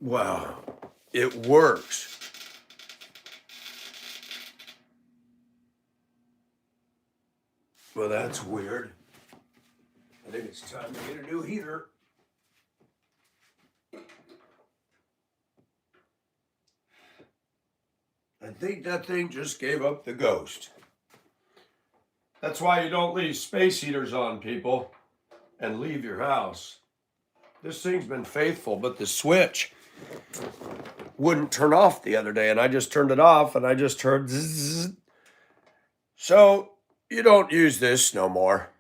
Wow, it works. Well, that's weird. I think it's time to get a new heater. I think that thing just gave up the ghost. That's why you don't leave space heaters on, people, and leave your house. This thing's been faithful, but the switch wouldn't turn off the other day, and I just turned it off, and I just heard zzz. So you don't use this no more.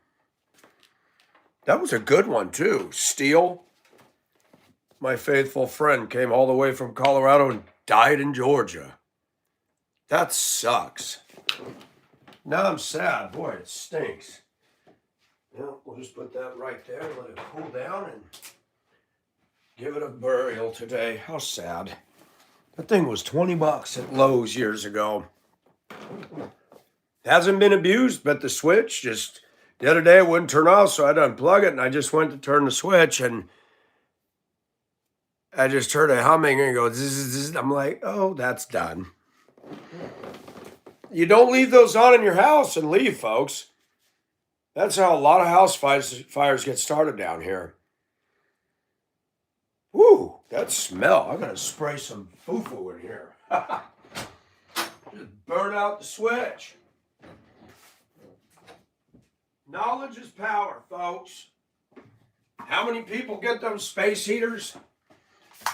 That was a good one, too. Steel. My faithful friend came all the way from Colorado and died in Georgia. That sucks. Now I'm sad. Boy, it stinks. Well, we'll just put that right there and let it cool down and give it a burial today. How sad. That thing was $20 at Lowe's years ago. Hasn't been abused, but the switch just the other day it wouldn't turn off, so I'd unplug it and I just went to turn the switch and I just heard a humming and go zzz. I'm like, oh, that's done. You don't leave those on in your house and leave, folks. That's how a lot of house fires get started down here. Woo, that smell. I gotta spray some foo-foo in here. Just burn out the switch. Knowledge is power, folks. How many people get those space heaters?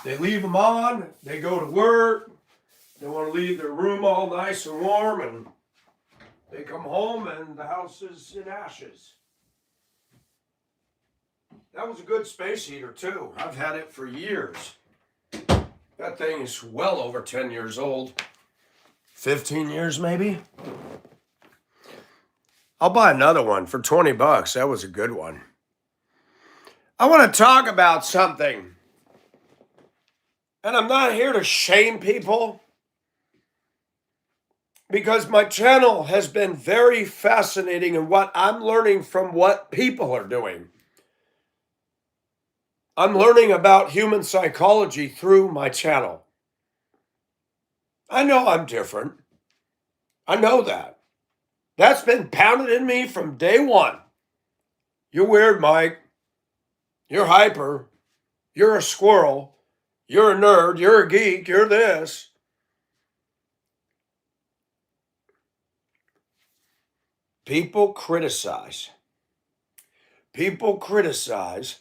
They leave them on, they go to work, they want to leave their room all nice and warm, and they come home and the house is in ashes. That was a good space heater, too. I've had it for years. That thing is well over 10 years old. 15 years, maybe? I'll buy another one for $20. That was a good one. I want to talk about something. And I'm not here to shame people, because my channel has been very fascinating in what I'm learning from what people are doing. I'm learning about human psychology through my channel. I know I'm different. I know that. That's been pounded in me from day one. You're weird, Mike. You're hyper. You're a squirrel. You're a nerd. You're a geek. You're this. People criticize. People criticize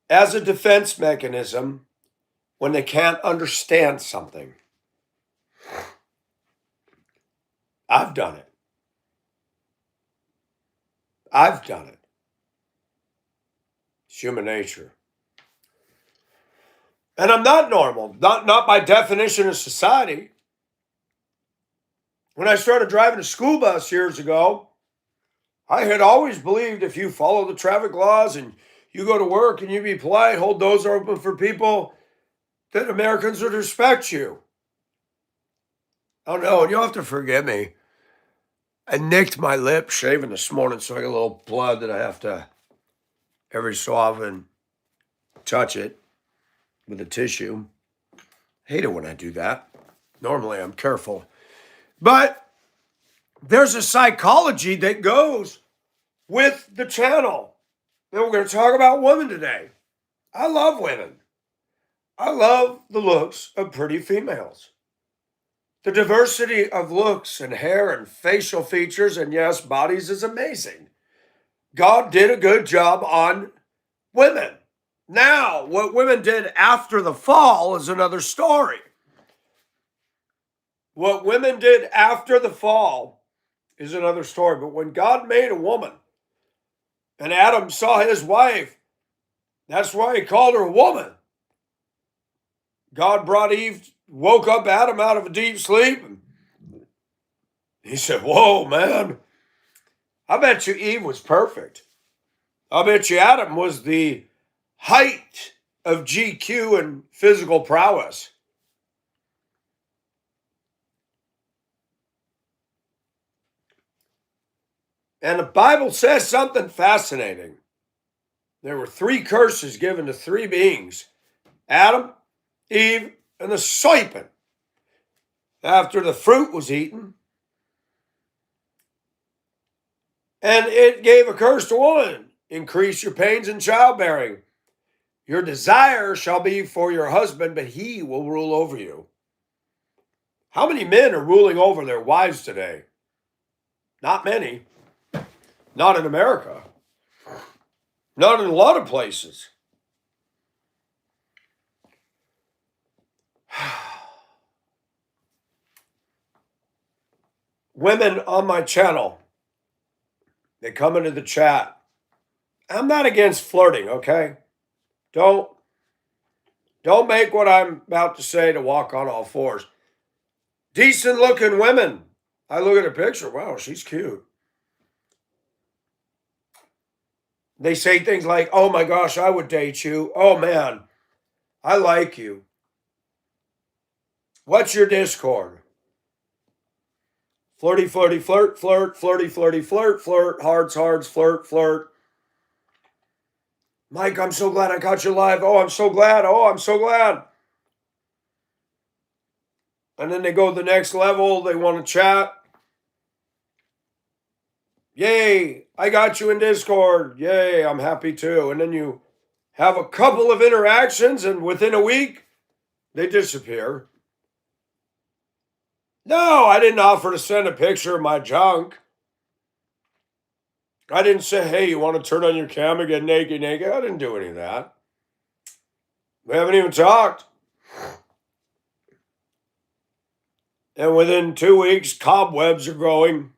as a defense mechanism when they can't understand something. I've done it. I've done it. It's human nature. And I'm not normal, not by definition of society. When I started driving a school bus years ago, I had always believed if you follow the traffic laws and you go to work and you be polite, hold doors open for people, that Americans would respect you. Oh no, and you'll have to forgive me. I nicked my lip shaving this morning, so I got a little blood that I have to every so often touch it with a tissue. Hate it when I do that. Normally I'm careful. But there's a psychology that goes with the channel. And we're going to talk about women today. I love women. I love the looks of pretty females. The diversity of looks and hair and facial features and, yes, bodies is amazing. God did a good job on women. Now, what women did after the fall is another story. What women did after the fall is another story. But when God made a woman and Adam saw his wife, that's why he called her a woman. God brought Eve, woke up Adam out of a deep sleep. And he said, whoa, man, I bet you Eve was perfect. I bet you Adam was the height of GQ and physical prowess. And the Bible says something fascinating. There were 3 curses given to 3 beings: Adam, Eve, and the serpent. After the fruit was eaten, and it gave a curse to woman: increase your pains in childbearing. Your desire shall be for your husband, but he will rule over you. How many men are ruling over their wives today? Not many. Not in America. Not in a lot of places. Women on my channel, they come into the chat. I'm not against flirting, okay? Don't make what I'm about to say to walk on all fours. Decent looking women. I look at a picture. Wow, she's cute. They say things like, oh my gosh, I would date you. Oh man, I like you. What's your Discord? Flirty, flirty, flirt, flirt, flirty, flirty, flirt, flirt, hearts, hearts, flirt, flirt. Mike, I'm so glad I caught you live. Oh, I'm so glad. Oh, I'm so glad. And then they go to the next level. They want to chat. Yay, I got you in Discord. Yay, I'm happy too. And then you have a couple of interactions, and within a week, they disappear. No, I didn't offer to send a picture of my junk. I didn't say, hey, you want to turn on your camera, get naked? I didn't do any of that. We haven't even talked. And within 2 weeks, cobwebs are growing.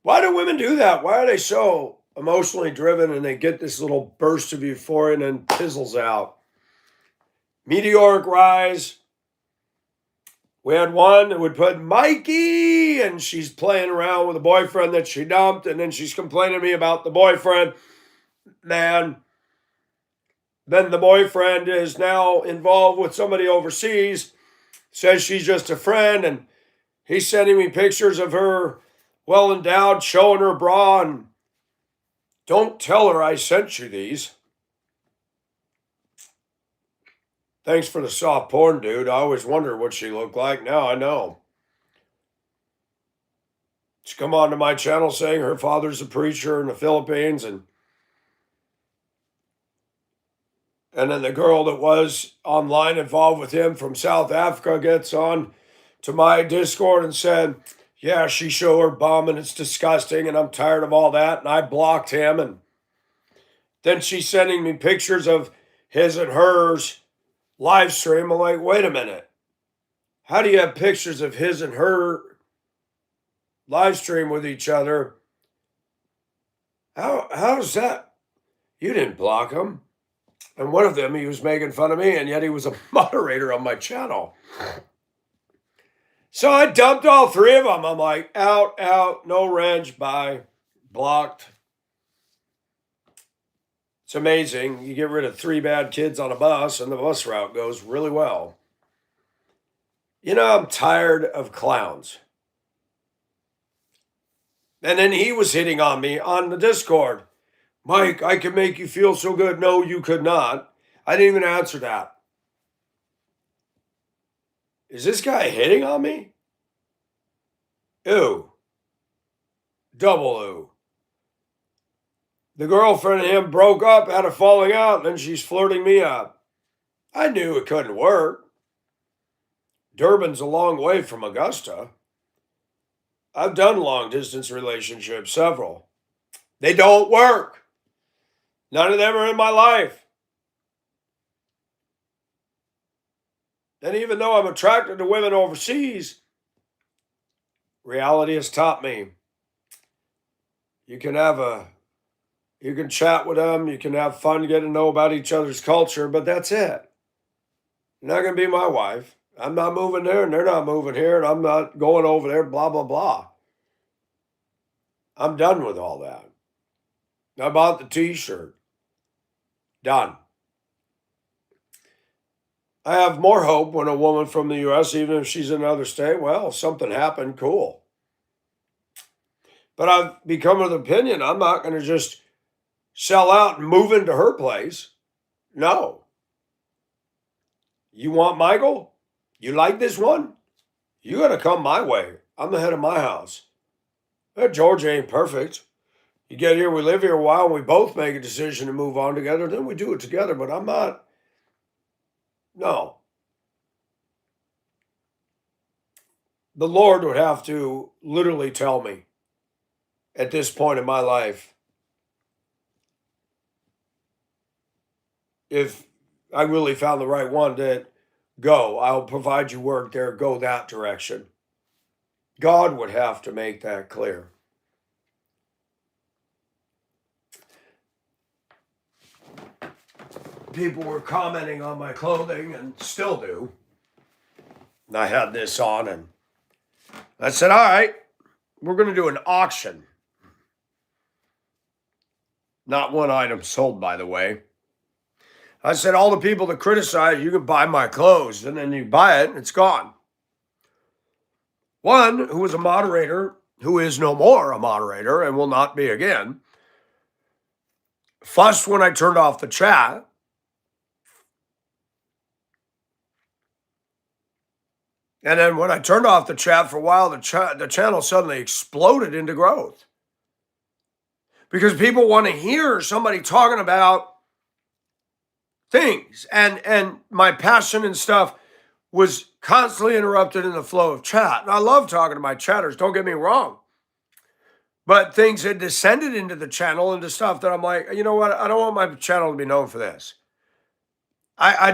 Why do women do that? Why are they so emotionally driven and they get this little burst of euphoria and then fizzles out? Meteoric rise. We had one that would put Mikey, and she's playing around with a boyfriend that she dumped, and then she's complaining to me about the boyfriend. Man, then the boyfriend is now involved with somebody overseas, says she's just a friend, and he's sending me pictures of her well endowed, showing her bra, and don't tell her I sent you these. Thanks for the soft porn, dude. I always wondered what she looked like. Now I know. She come onto my channel saying her father's a preacher in the Philippines, and then the girl that was online involved with him from South Africa gets on to my Discord and said, yeah, she showed her bum and it's disgusting and I'm tired of all that. And I blocked him. And then she's sending me pictures of his and hers live stream. I'm like, wait a minute. How do you have pictures of his and her live stream with each other? How's that? You didn't block him. And one of them, he was making fun of me, and yet he was a moderator on my channel. So I dumped all 3 of them. I'm like, out, no wrench, bye, blocked. It's amazing. You get rid of 3 bad kids on a bus, and the bus route goes really well. You know, I'm tired of clowns. And then he was hitting on me on the Discord. Mike, I can make you feel so good. No, you could not. I didn't even answer that. Is this guy hitting on me? Ew. Double ew. The girlfriend and him broke up, had a falling out, and then she's flirting me up. I knew it couldn't work. Durban's a long way from Augusta. I've done long distance relationships, several. They don't work. None of them are in my life. And even though I'm attracted to women overseas, reality has taught me you can chat with them, you can have fun, get to know about each other's culture, but that's it. You're not going to be my wife. I'm not moving there, and they're not moving here, and I'm not going over there, blah, blah, blah. I'm done with all that. I bought the t-shirt. Done. I have more hope when a woman from the U.S., even if she's in another state, well, something happened, cool. But I've become of the opinion I'm not going to just sell out and move into her place. No. You want Michael? You like this one? You got to come my way. I'm the head of my house. Georgia ain't perfect. You get here, we live here a while, and we both make a decision to move on together, then we do it together. But I'm not. No. The Lord would have to literally tell me at this point in my life if I really found the right one that go, I'll provide you work there, go that direction. God would have to make that clear. People were commenting on my clothing and still do. And I had this on and I said, all right, we're going to do an auction. Not one item sold, by the way. I said, all the people that criticize, you can buy my clothes, and then you buy it and it's gone. One who was a moderator, who is no more a moderator and will not be again, fussed when I turned off the chat. And then when I turned off the chat for a while, the channel suddenly exploded into growth. Because people want to hear somebody talking about things. And my passion and stuff was constantly interrupted in the flow of chat. And I love talking to my chatters, don't get me wrong. But things had descended into the channel into stuff that I'm like, you know what? I don't want my channel to be known for this. I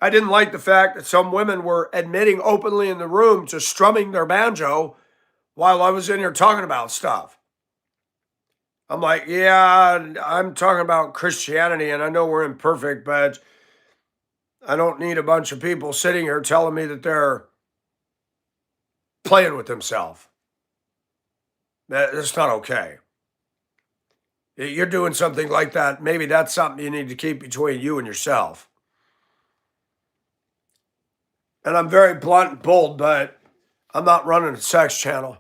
didn't like the fact that some women were admitting openly in the room to strumming their banjo while I was in here talking about stuff. I'm like, yeah, I'm talking about Christianity and I know we're imperfect, but I don't need a bunch of people sitting here telling me that they're playing with themselves. That's not okay. You're doing something like that. Maybe that's something you need to keep between you and yourself. And I'm very blunt and bold, but I'm not running a sex channel.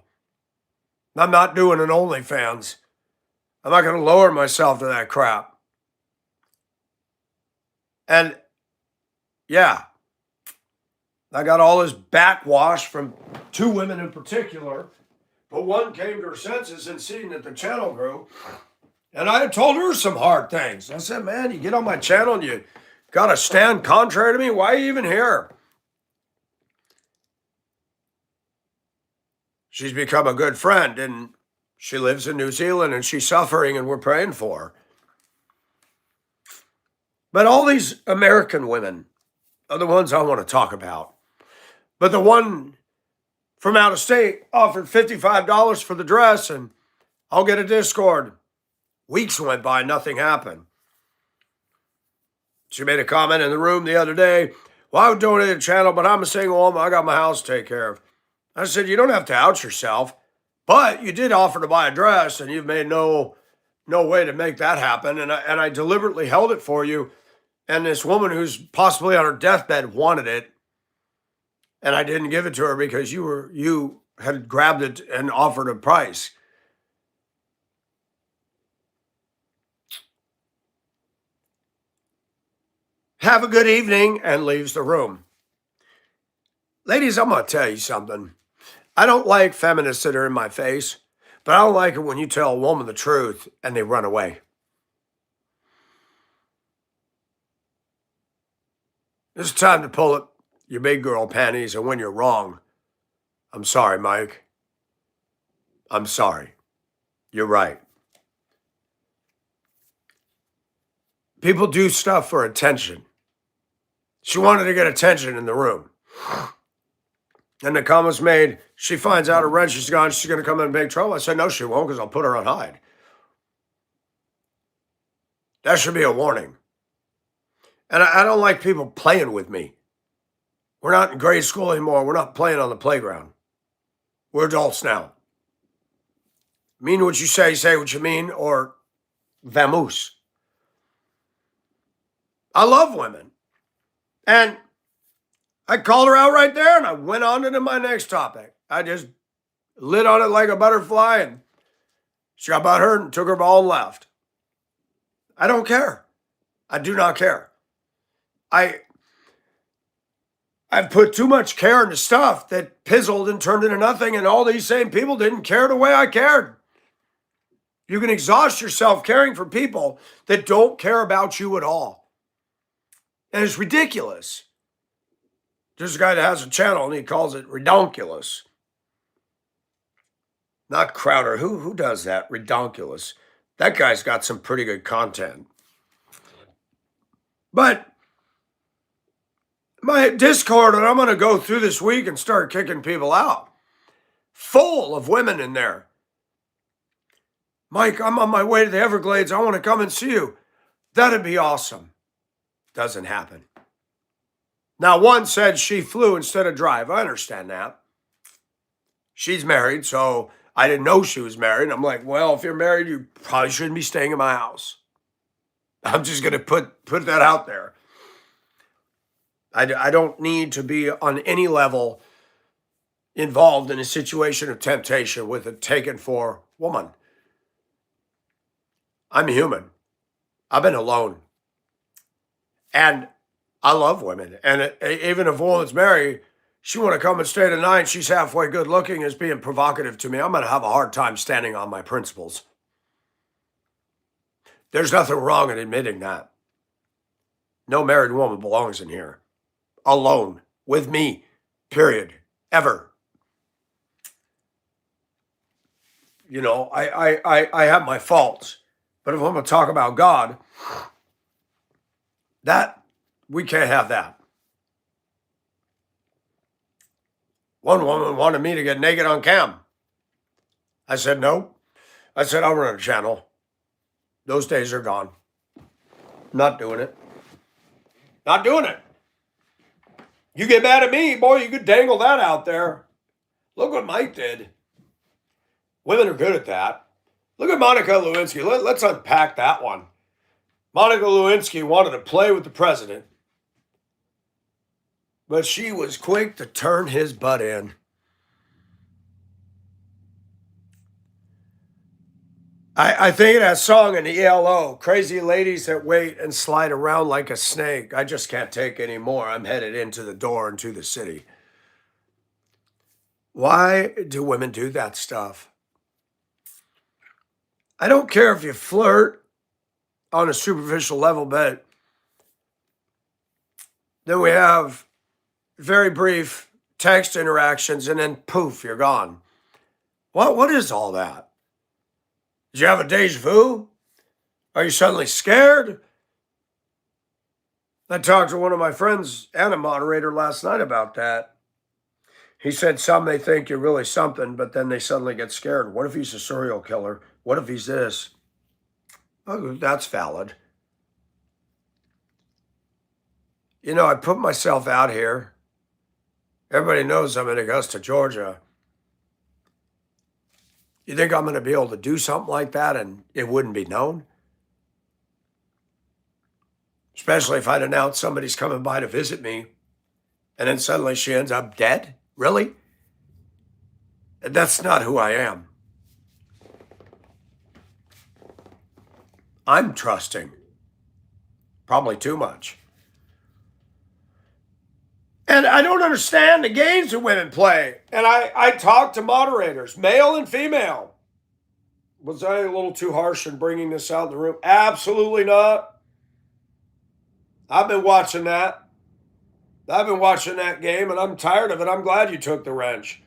I'm not doing an OnlyFans. I'm not going to lower myself to that crap. And yeah, I got all this backwash from two women in particular, but one came to her senses and seeing that the channel grew. And I had told her some hard things. I said, man, you get on my channel and you got to stand contrary to me. Why are you even here? She's become a good friend and she lives in New Zealand and she's suffering and we're praying for her. But all these American women are the ones I want to talk about. But the one from out of state offered $55 for the dress and I'll get a Discord. Weeks went by, nothing happened. She made a comment in the room the other day. Well, I would donate a channel, but I'm a single woman. I got my house to take care of. I said, you don't have to out yourself, but you did offer to buy a dress and you've made no way to make that happen. And I deliberately held it for you. And this woman who's possibly on her deathbed wanted it. And I didn't give it to her because you had grabbed it and offered a price. Have a good evening, and leaves the room. Ladies, I'm going to tell you something. I don't like feminists that are in my face, but I don't like it when you tell a woman the truth and they run away. It's time to pull up your big girl panties, and when you're wrong, I'm sorry, Mike. I'm sorry. You're right. People do stuff for attention. She wanted to get attention in the room. And the comments made, she finds out her rent, she's gone, she's going to come in big trouble. I said, no, she won't, because I'll put her on hide. That should be a warning. And I don't like people playing with me. We're not in grade school anymore. We're not playing on the playground. We're adults now. Mean what you say what you mean, or vamoose. I love women. And I called her out right there and I went on to my next topic. I just lit on it like a butterfly and she got about her and took her ball and left. I don't care. I do not care. I've put too much care into stuff that pizzled and turned into nothing, and all these same people didn't care the way I cared. You can exhaust yourself caring for people that don't care about you at all. And it's ridiculous. There's a guy that has a channel and he calls it Redonkulous. Not Crowder. Who does that? Redonkulous. That guy's got some pretty good content. But my Discord, and I'm going to go through this week and start kicking people out, full of women in there. Mike, I'm on my way to the Everglades. I want to come and see you. That'd be awesome. Doesn't happen. Now, one said she flew instead of drive. I understand that. She's married, so I didn't know she was married. I'm like, well, if you're married, you probably shouldn't be staying in my house. I'm just going to put that out there. I don't need to be on any level involved in a situation of temptation with a taken for woman. I'm human. I've been alone. And I love women. And even if a woman's married, she want to come and stay tonight, she's halfway good looking, is being provocative to me, I'm going to have a hard time standing on my principles. There's nothing wrong in admitting that. No married woman belongs in here. Alone. With me. Period. Ever. You know, I have my faults. But if I'm going to talk about God, that, we can't have that. One woman wanted me to get naked on cam. I said, no. I said, I'll run a channel. Those days are gone. Not doing it. Not doing it. You get mad at me, boy, you could dangle that out there. Look what Mike did. Women are good at that. Look at Monica Lewinsky. Let's unpack that one. Monica Lewinsky wanted to play with the president, but she was quick to turn his butt in. I think of that song in the ELO, Crazy Ladies That Wait and Slide Around Like a Snake. I just can't take any more. I'm headed into the door into the city. Why do women do that stuff? I don't care if you flirt on a superficial level, but then we have very brief text interactions and then poof, you're gone. What is all that? Did you have a deja vu? Are you suddenly scared? I talked to one of my friends and a moderator last night about that. He said some may think you're really something, but then they suddenly get scared. What if he's a serial killer? What if he's this? Oh, that's valid. You know, I put myself out here. Everybody knows I'm in Augusta, Georgia. You think I'm going to be able to do something like that and it wouldn't be known? Especially if I'd announce somebody's coming by to visit me and then suddenly she ends up dead? Really? That's not who I am. I'm trusting. Probably too much. And I don't understand the games that women play. And I talk to moderators, male and female. Was I a little too harsh in bringing this out in the room? Absolutely not. I've been watching that. I've been watching that game, and I'm tired of it. I'm glad you took the wrench.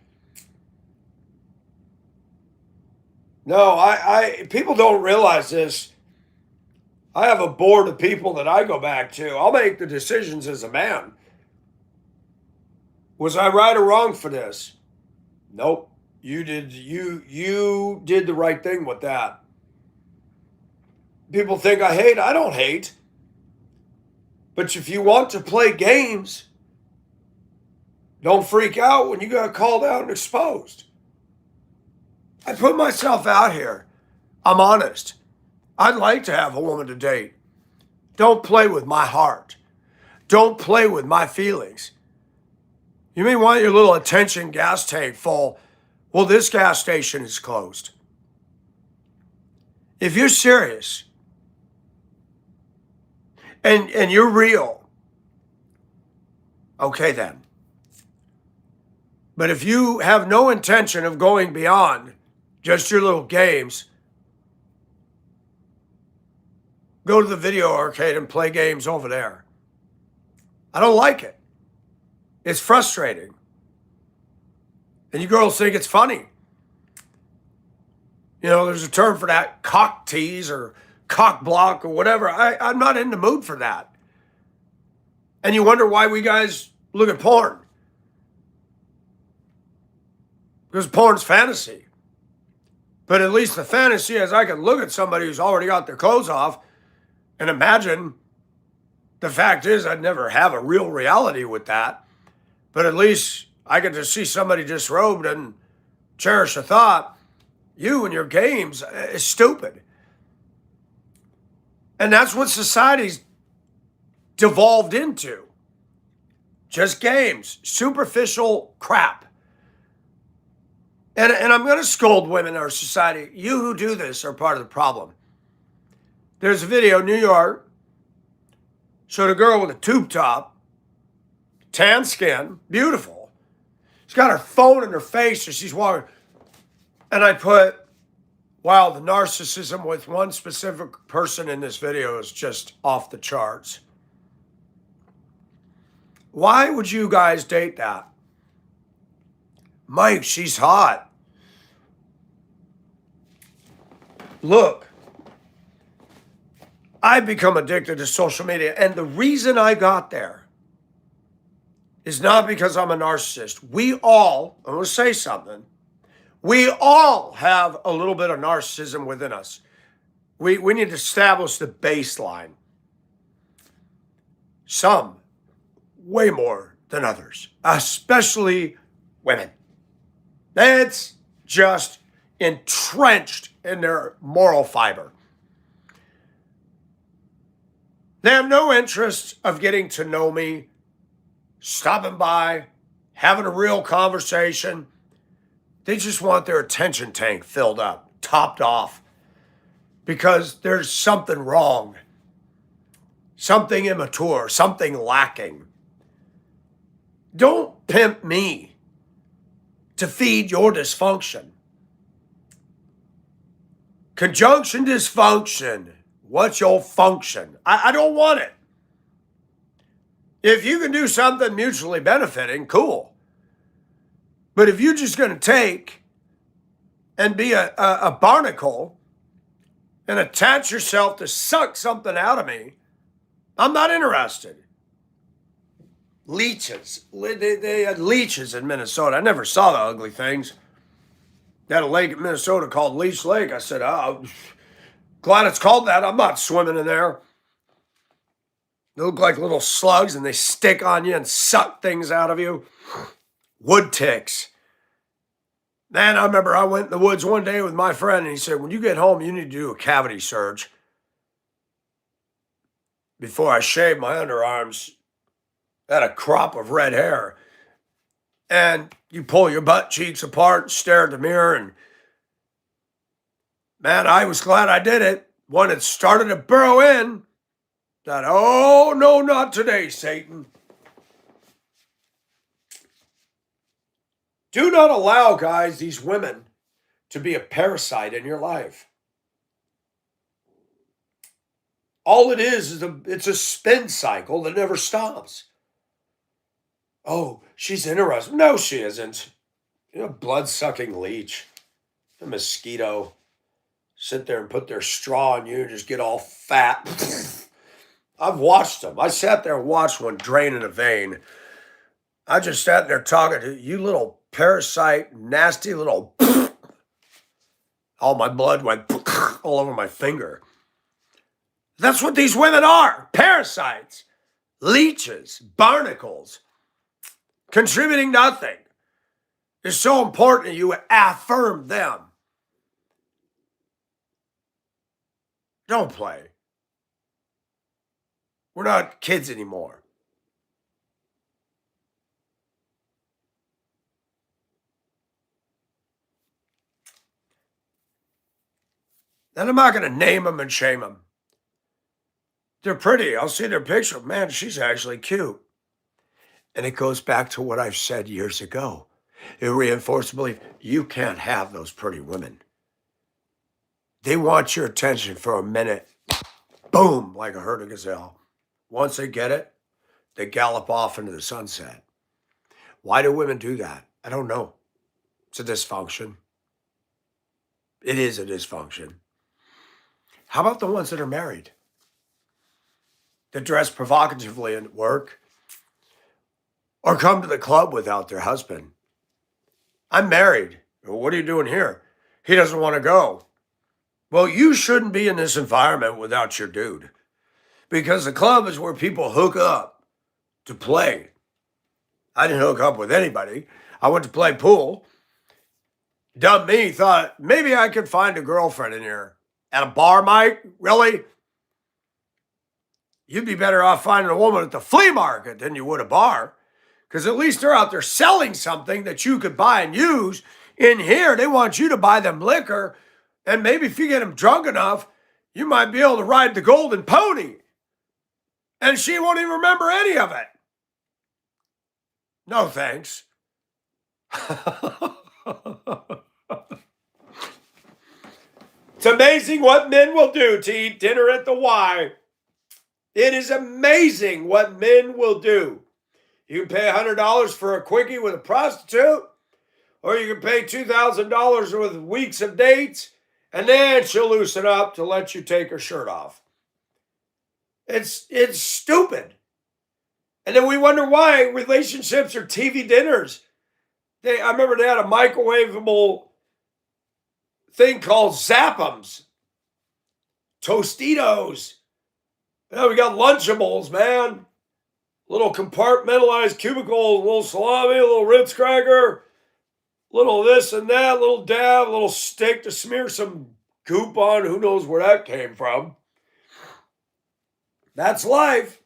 No, people don't realize this. I have a board of people that I go back to. I'll make the decisions as a man. Was I right or wrong for this? Nope. You did the right thing with that. People think I hate. I don't hate. But if you want to play games, don't freak out when you got called out and exposed. I put myself out here. I'm honest. I'd like to have a woman to date. Don't play with my heart. Don't play with my feelings. You may want your little attention gas tank full. Well, this gas station is closed. If you're serious and you're real, okay then. But if you have no intention of going beyond just your little games, go to the video arcade and play games over there. I don't like it. It's frustrating. And you girls think it's funny. You know, there's a term for that, cock tease or cock block or whatever. I'm not in the mood for that. And you wonder why we guys look at porn. Because porn's fantasy. But at least the fantasy is I can look at somebody who's already got their clothes off and imagine. The fact is, I'd never have a real reality with that. But at least I get to see somebody disrobed and cherish a thought. You and your games is stupid. And that's what society's devolved into. Just games, superficial crap. And I'm going to scold women in our society. You who do this are part of the problem. There's a video in New York, showed a girl with a tube top, tan skin, beautiful. She's got her phone in her face as she's walking. And I put, wow, the narcissism with one specific person in this video is just off the charts. Why would you guys date that? Mike, she's hot. Look, I've become addicted to social media, and the reason I got there is not because I'm a narcissist. I'm going to say something, we all have a little bit of narcissism within us. We need to establish the baseline. Some, way more than others, especially women. It's just entrenched in their moral fiber. They have no interest of getting to know me, stopping by, having a real conversation. They just want their attention tank filled up, topped off, because there's something wrong, something immature, something lacking. Don't pimp me to feed your dysfunction. Conjunction dysfunction. What's your function? I don't want it. If you can do something mutually benefiting, cool. But if you're just going to take and be a barnacle and attach yourself to suck something out of me, I'm not interested. Leeches. They had leeches in Minnesota. I never saw the ugly things. They had a lake in Minnesota called Leech Lake. I said, oh, glad it's called that. I'm not swimming in there. They look like little slugs and they stick on you and suck things out of you. Wood ticks. Man, I remember I went in the woods one day with my friend and he said, when you get home, you need to do a cavity search. Before I shaved my underarms, I had a crop of red hair. And you pull your butt cheeks apart and stare at the mirror. And man, I was glad I did it. When it started to burrow in, that, oh, no, not today, Satan. Do not allow, guys, these women to be a parasite in your life. All it is it's a spin cycle that never stops. Oh, she's interested. No, she isn't. You're a blood-sucking leech. A mosquito. Sit there and put their straw on you and just get all fat. I've watched them. I sat there and watched one drain in a vein. I just sat there talking to you little parasite, nasty little. All my blood went all over my finger. That's what these women are. Parasites, leeches, barnacles, contributing nothing. It's so important that you affirm them. Don't play. We're not kids anymore. And I'm not going to name them and shame them. They're pretty. I'll see their picture. Man, she's actually cute. And it goes back to what I've said years ago. It reinforced belief you can't have those pretty women. They want your attention for a minute. Boom, like a herd of gazelle. Once they get it, they gallop off into the sunset. Why do women do that? I don't know. It's a dysfunction. It is a dysfunction. How about the ones that are married? That dress provocatively at work or come to the club without their husband. I'm married. Well, what are you doing here? He doesn't want to go. Well, you shouldn't be in this environment without your dude because the club is where people hook up to play. I didn't hook up with anybody. I went to play pool. Dumb me thought maybe I could find a girlfriend in here. At a bar, Mike? Really? You'd be better off finding a woman at the flea market than you would a bar. Because at least they're out there selling something that you could buy and use. In here, they want you to buy them liquor. And maybe if you get them drunk enough, you might be able to ride the golden pony. And she won't even remember any of it. No thanks. It's amazing what men will do to eat dinner at the Y. It is amazing what men will do. You can pay $100 for a quickie with a prostitute, or you can pay $2,000 with weeks of dates, and then she'll loosen up to let you take her shirt off. It's stupid. And then we wonder why relationships are TV dinners. I remember they had a microwavable thing called Zappums. Tostitos. Now we got Lunchables, man. Little compartmentalized cubicle, a little salami, a little Ritz cracker, little this and that, little dab, a little steak to smear some goop on. Who knows where that came from? That's life.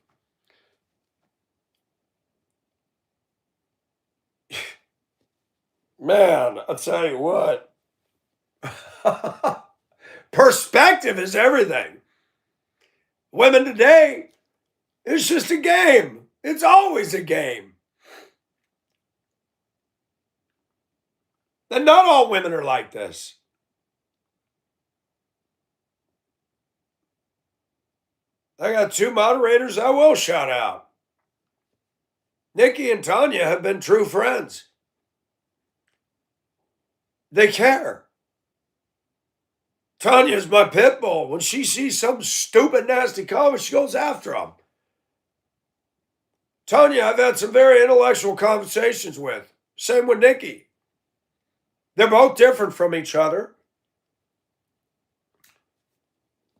Man, I'll tell you what. Perspective is everything. Women today, it's just a game. It's always a game. And not all women are like this. I got two moderators I will shout out. Nikki and Tanya have been true friends. They care. Tanya's my pit bull. When she sees some stupid, nasty comment, she goes after them. Tanya, I've had some very intellectual conversations with. Same with Nikki. They're both different from each other.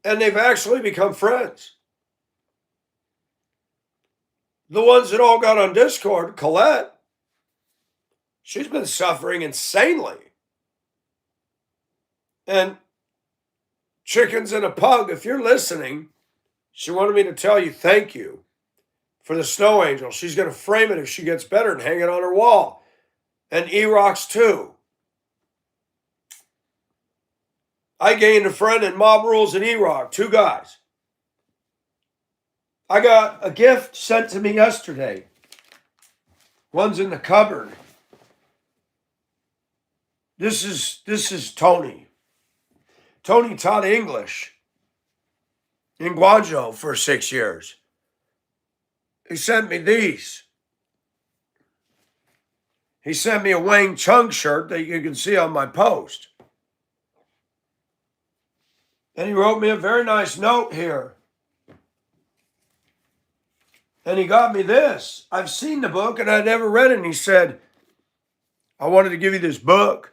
And they've actually become friends. The ones that all got on Discord, Colette, she's been suffering insanely. And Chickens in a Pug, if you're listening, she wanted me to tell you thank you for the snow angel. She's going to frame it if she gets better and hang it on her wall. And E-Rocks too. I gained a friend in Mob Rules and E-Rock, two guys. I got a gift sent to me yesterday. One's in the cupboard. This is Tony. Tony taught English in Guangzhou for 6 years. He sent me these. He sent me a Wang Chung shirt that you can see on my post. And he wrote me a very nice note here. And he got me this. I've seen the book and I never read it. And he said, I wanted to give you this book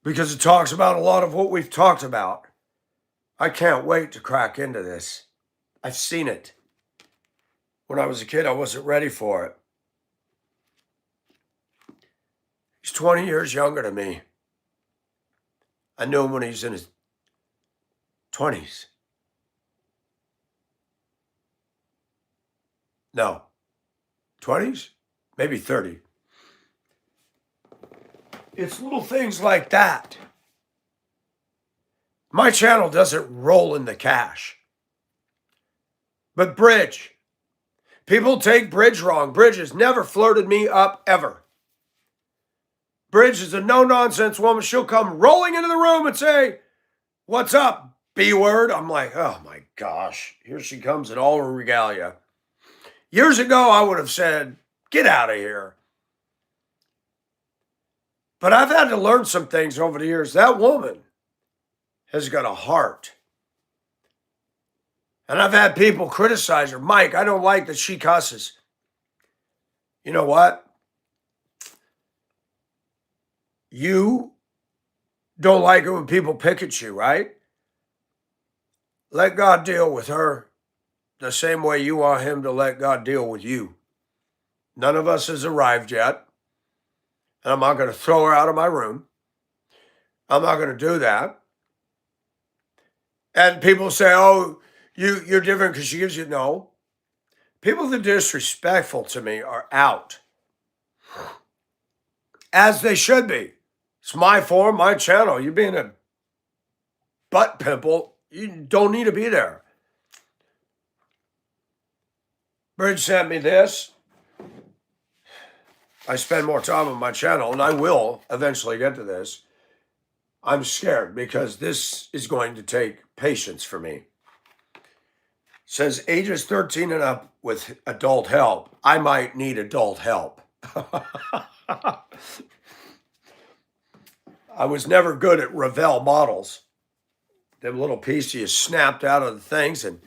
because it talks about a lot of what we've talked about. I can't wait to crack into this. I've seen it. When I was a kid, I wasn't ready for it. He's 20 years younger than me. I knew him when he was in his 20s. No, 20s? Maybe 30. It's little things like that. My channel doesn't roll in the cash. But Bridge, people take Bridge wrong. Bridge has never flirted me up ever. Bridge is a no-nonsense woman. She'll come rolling into the room and say, "What's up, B-word?" I'm like, oh my gosh, here she comes in all her regalia. Years ago, I would have said, "Get out of here." But I've had to learn some things over the years. That woman has got a heart. And I've had people criticize her. "Mike, I don't like that she cusses." You know what? You don't like it when people pick at you, right? Let God deal with her the same way you want him to let God deal with you. None of us has arrived yet. And I'm not going to throw her out of my room. I'm not going to do that. And people say, "Oh, you're different because she gives you." No. People that are disrespectful to me are out. As they should be. It's my forum, my channel. You being a butt pimple, you don't need to be there. Bridge sent me this. I spend more time on my channel, and I will eventually get to this. I'm scared because this is going to take patience for me. It says ages 13 and up with adult help. I might need adult help. I was never good at Revell models. Them little pieces snapped out of the things, and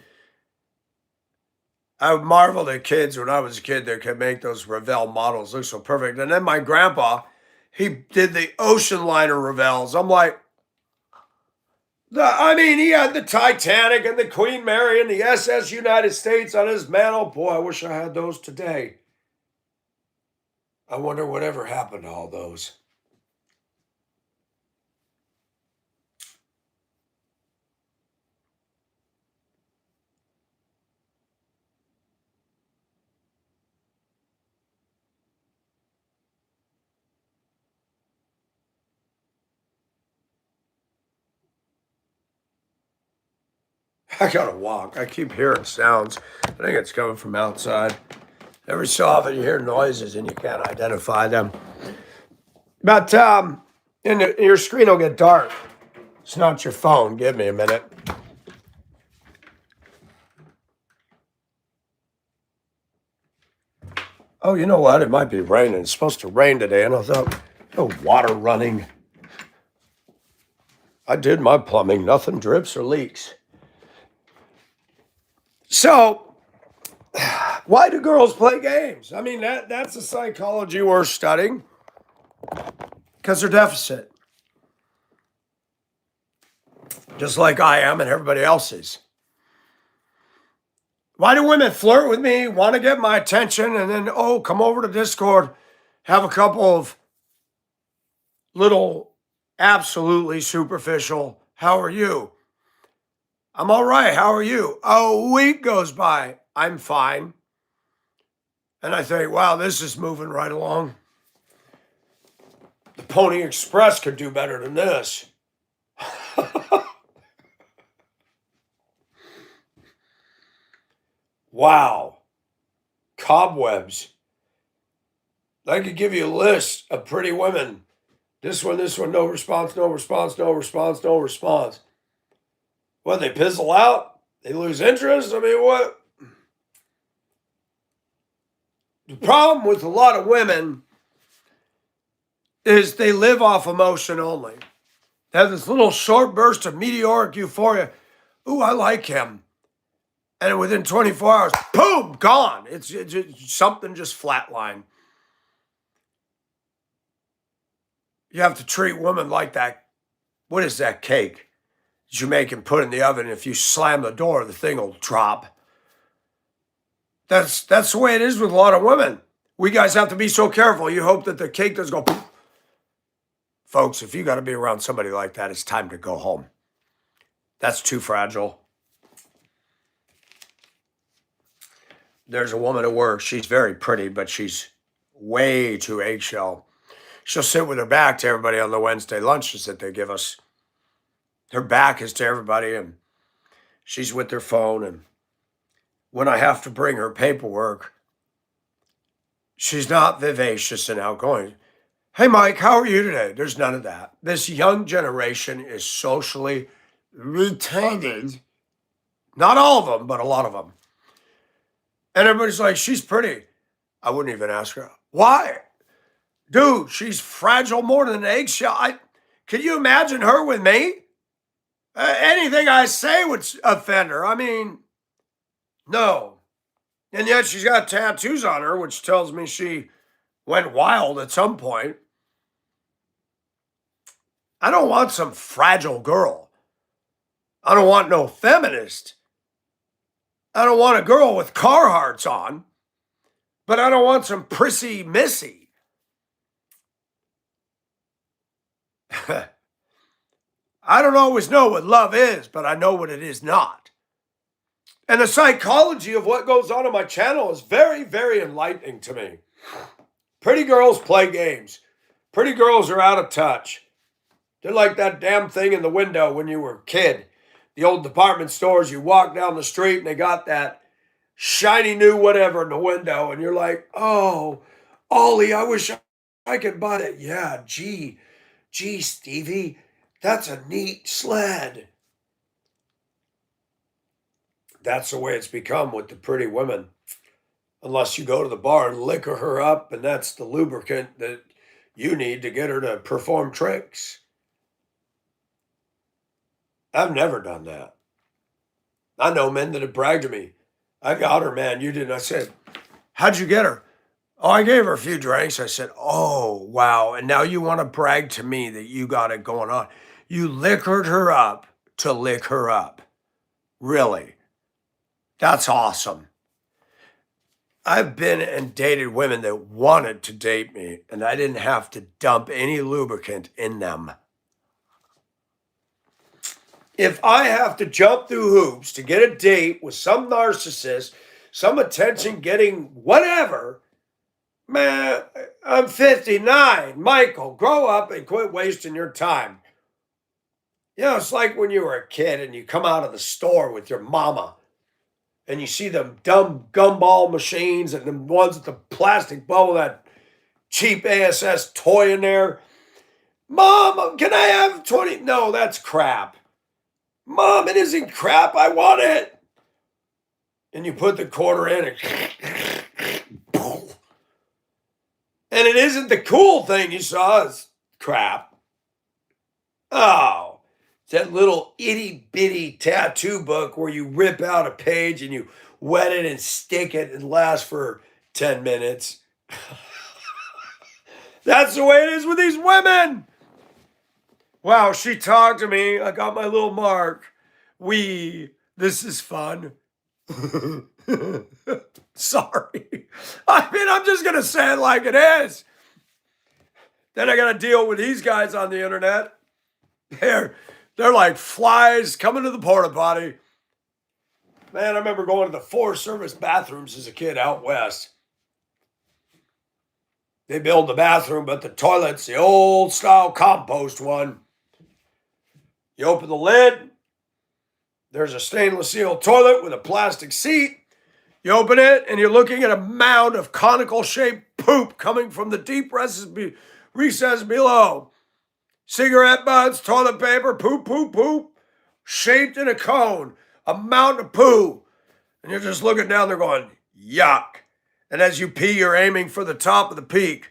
I marveled at kids when I was a kid that could make those Revell models look so perfect. And then my grandpa, he did the ocean liner Revells. I'm like, he had the Titanic and the Queen Mary and the SS United States on his mantle. Boy, I wish I had those today. I wonder whatever happened to all those. I gotta walk. I keep hearing sounds. I think it's coming from outside. Every so often you hear noises and you can't identify them. But your screen will get dark. It's not your phone. Give me a minute. Oh, you know what? It might be raining. It's supposed to rain today, and I thought, no water running. I did my plumbing. Nothing drips or leaks. So, why do girls play games? I mean, that's a psychology worth studying because they're deficit. Just like I am and everybody else is. Why do women flirt with me, want to get my attention, and then, oh, come over to Discord, have a couple of little absolutely superficial, "How are you?" "I'm all right. How are you?" A week goes by. "I'm fine." And I think, wow, this is moving right along. The Pony Express could do better than this. Wow. Cobwebs. I could give you a list of pretty women. This one, no response, no response, no response, no response. What, they pizzle out? They lose interest? I mean, what? The problem with a lot of women is they live off emotion only. They have this little short burst of meteoric euphoria. "Ooh, I like him." And within 24 hours, boom, gone. It's something just flatline. You have to treat women like that. What is that cake that you make and put in the oven? If you slam the door, the thing will drop. That's the way it is with a lot of women. We guys have to be so careful. You hope that the cake doesn't go poof. Folks, if you got to be around somebody like that, it's time to go home. That's too fragile. There's a woman at work. She's very pretty, but she's way too eggshell. She'll sit with her back to everybody on the Wednesday lunches that they give us. Her back is to everybody, and she's with her phone, and when I have to bring her paperwork, she's not vivacious and outgoing. Hey, Mike, how are you today? There's none of that. This young generation is socially retarded. Not all of them, but a lot of them. And everybody's like, she's pretty. I wouldn't even ask her. Why? Dude, she's fragile more than an eggshell. Can you imagine her with me? Anything I say would offend her. I mean, no. And yet she's got tattoos on her, which tells me she went wild at some point. I don't want some fragile girl. I don't want no feminist. I don't want a girl with Carhartts on, but I don't want some prissy missy. I don't always know what love is, but I know what it is not. And the psychology of what goes on my channel is very, very enlightening to me. Pretty girls play games. Pretty girls are out of touch. They're like that damn thing in the window when you were a kid. The old department stores, you walk down the street and they got that shiny new whatever in the window. And you're like, oh, Ollie, I wish I could buy that. Yeah, gee, Stevie, that's a neat sled. That's the way it's become with the pretty women. Unless you go to the bar and liquor her up, and that's the lubricant that you need to get her to perform tricks. I've never done that. I know men that have bragged to me. I got her, man. You didn't. I said, how'd you get her? Oh, I gave her a few drinks. I said, oh, wow. And now you want to brag to me that you got it going on. You liquored her up to lick her up. Really? That's awesome. I've been and dated women that wanted to date me, and I didn't have to dump any lubricant in them. If I have to jump through hoops to get a date with some narcissist, some attention getting whatever, man, I'm 59. Michael, grow up and quit wasting your time. You know, it's like when you were a kid and you come out of the store with your mama and you see them dumb gumball machines and the ones with the plastic bubble, that cheap ASS toy in there. Mom, can I have 20? No, that's crap. Mom, it isn't crap. I want it. And you put the quarter in and it isn't the cool thing you saw. It's crap. Oh, it's that little itty bitty tattoo book where you rip out a page and you wet it and stick it and lasts for 10 minutes. That's the way it is with these women. Wow, she talked to me. I got my little mark. This is fun. Sorry. I mean, I'm just going to say it like it is. Then I got to deal with these guys on the internet. They're like flies coming to the porta potty. Man, I remember going to the Forest Service bathrooms as a kid out west. They build the bathroom, but the toilet's the old style compost one. You open the lid, there's a stainless steel toilet with a plastic seat. You open it, and you're looking at a mound of conical shaped poop coming from the deep recess below. Cigarette butts, toilet paper, poop, shaped in a cone, a mountain of poo. And you're just looking down there going, yuck. And as you pee, you're aiming for the top of the peak.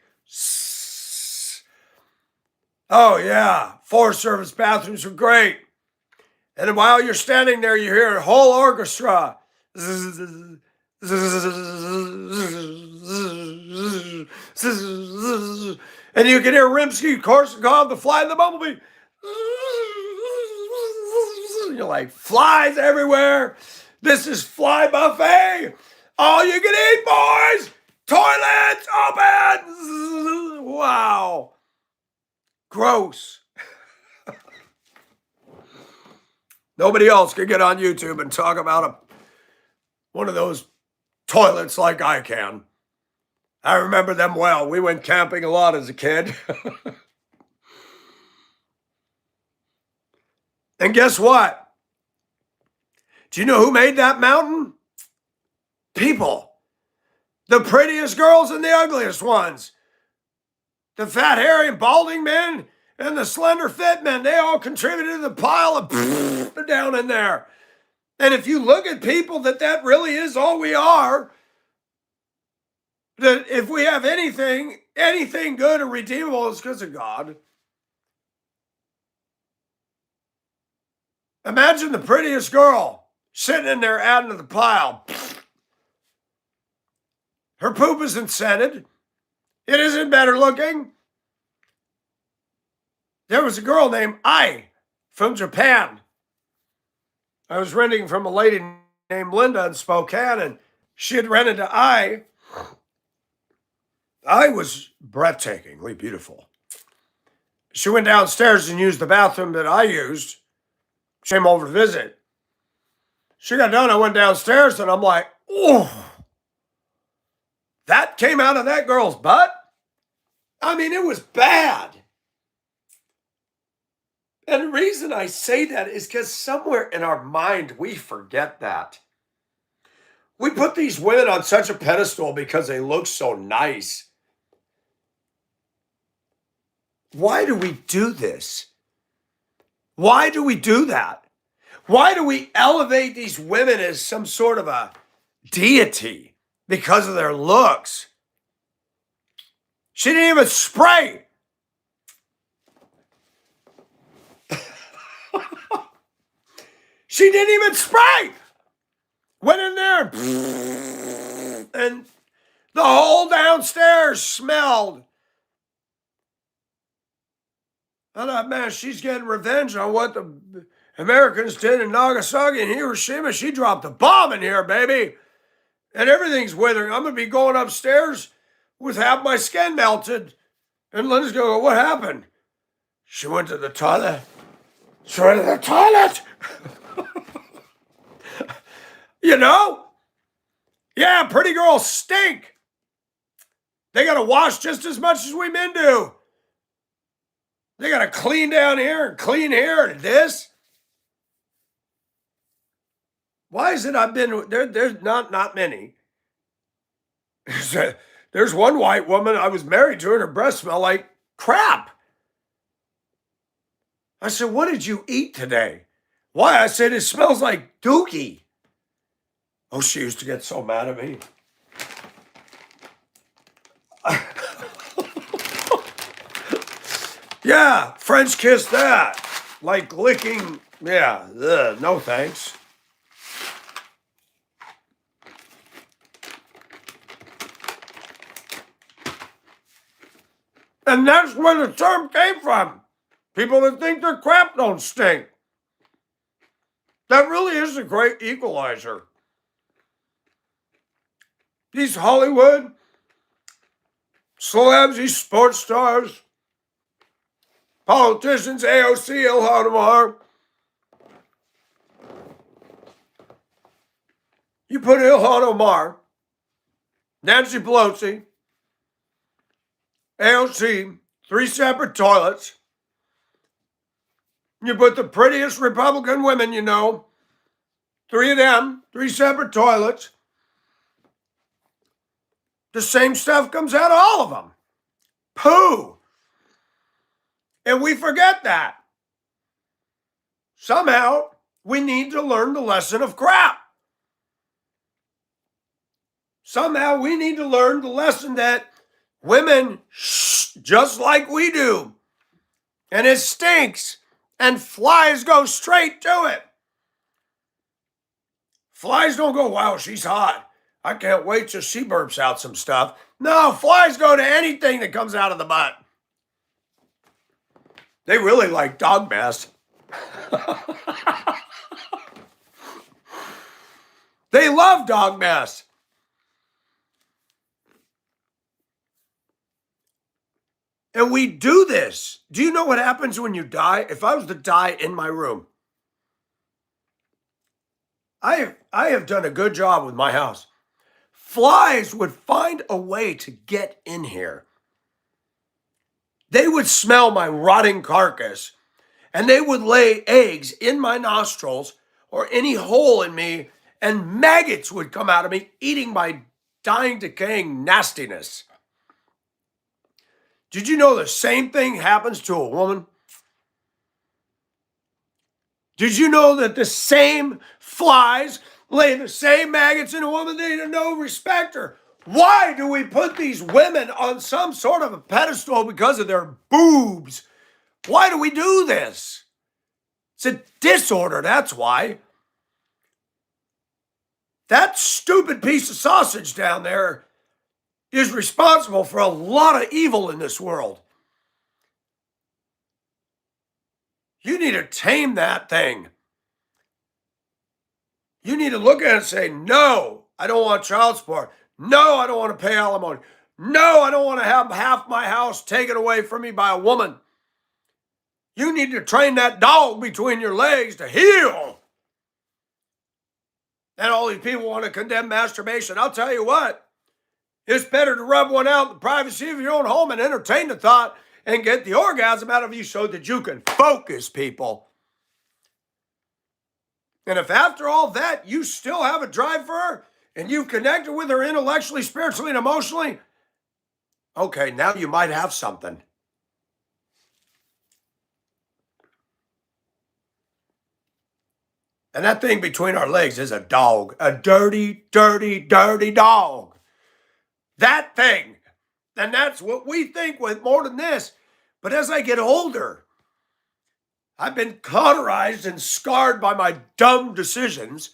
Oh, yeah, Forest Service bathrooms are great. And while you're standing there, you hear a whole orchestra. And you can hear Rimsky-Korsakov, the fly and the bumblebee. You're like, flies everywhere. This is fly buffet. All you can eat, boys. Toilets open. Wow. Gross. Nobody else can get on YouTube and talk about one of those toilets like I can. I remember them well. We went camping a lot as a kid. And guess what? Do you know who made that mountain? people. The prettiest girls and the ugliest ones. The fat, hairy, and balding men and the slender, fit men, they all contributed to the pile of down in there. And if you look at people that really is all we are, that if we have anything good or redeemable, it's because of God. Imagine the prettiest girl sitting in there adding to the pile. Her poop isn't scented. It isn't better looking. There was a girl named Ai from Japan. I was renting from a lady named Linda in Spokane, and she had rented to Ai. Ai was breathtakingly beautiful. She went downstairs and used the bathroom that I used. She came over to visit. She got done. I went downstairs, and I'm like, oh, that came out of that girl's butt? I mean, it was bad. And the reason I say that is because somewhere in our mind, we forget that. We put these women on such a pedestal because they look so nice. Why do we do this? Why do we do that? Why do we elevate these women as some sort of a deity because of their looks? She didn't even spray. She didn't even spray. Went in there and the whole downstairs smelled. I thought, man, she's getting revenge on what the Americans did in Nagasaki and Hiroshima. She dropped a bomb in here, baby. And everything's withering. I'm going to be going upstairs with half my skin melted. And Linda's going to go, what happened? She went to the toilet. She went to the toilet. You know? Yeah, pretty girls stink. They got to wash just as much as we men do. They got to clean down here and clean here and this. Why is it I've been there? There's not many. There's one white woman I was married to, and her breath smelled like crap. I said, what did you eat today? Why? I said, it smells like dookie. Oh, she used to get so mad at me. Yeah, French kiss that. Like licking. Yeah, no thanks. And that's where the term came from. People that think their crap don't stink. That really is a great equalizer. These Hollywood celebs, these sports stars, politicians, AOC, Ilhan Omar. You put Ilhan Omar, Nancy Pelosi, AOC, 3 separate toilets. You put the prettiest Republican women you know, 3 of them, 3 separate toilets. The same stuff comes out of all of them. Poo. And we forget that. Somehow, we need to learn the lesson of crap. Somehow, we need to learn the lesson that women just like we do. And it stinks. And flies go straight to it. Flies don't go, wow, she's hot. I can't wait till she burps out some stuff. No, flies go to anything that comes out of the butt. They really like dog mess. They love dog mess. And we do this. Do you know what happens when you die? If I was to die in my room, I have done a good job with my house. Flies would find a way to get in here. They would smell my rotting carcass, and they would lay eggs in my nostrils or any hole in me, and maggots would come out of me, eating my dying, decaying nastiness. Did you know the same thing happens to a woman? Did you know that the same flies lay the same maggots in a woman? They don't respect her. Why do we put these women on some sort of a pedestal because of their boobs? Why do we do this? It's a disorder, that's why. That stupid piece of sausage down there is responsible for a lot of evil in this world. You need to tame that thing. You need to look at it and say, no, I don't want child support. No, I don't want to pay alimony. No, I don't want to have half my house taken away from me by a woman. You need to train that dog between your legs to heel. And all these people want to condemn masturbation. I'll tell you what, it's better to rub one out in the privacy of your own home and entertain the thought and get the orgasm out of you so that you can focus, people. And if after all that you still have a drive for her and you've connected with her intellectually, spiritually, and emotionally, okay, now you might have something. And that thing between our legs is a dog, a dirty, dirty, dirty dog. That thing. And that's what we think with more than this. But as I get older, I've been cauterized and scarred by my dumb decisions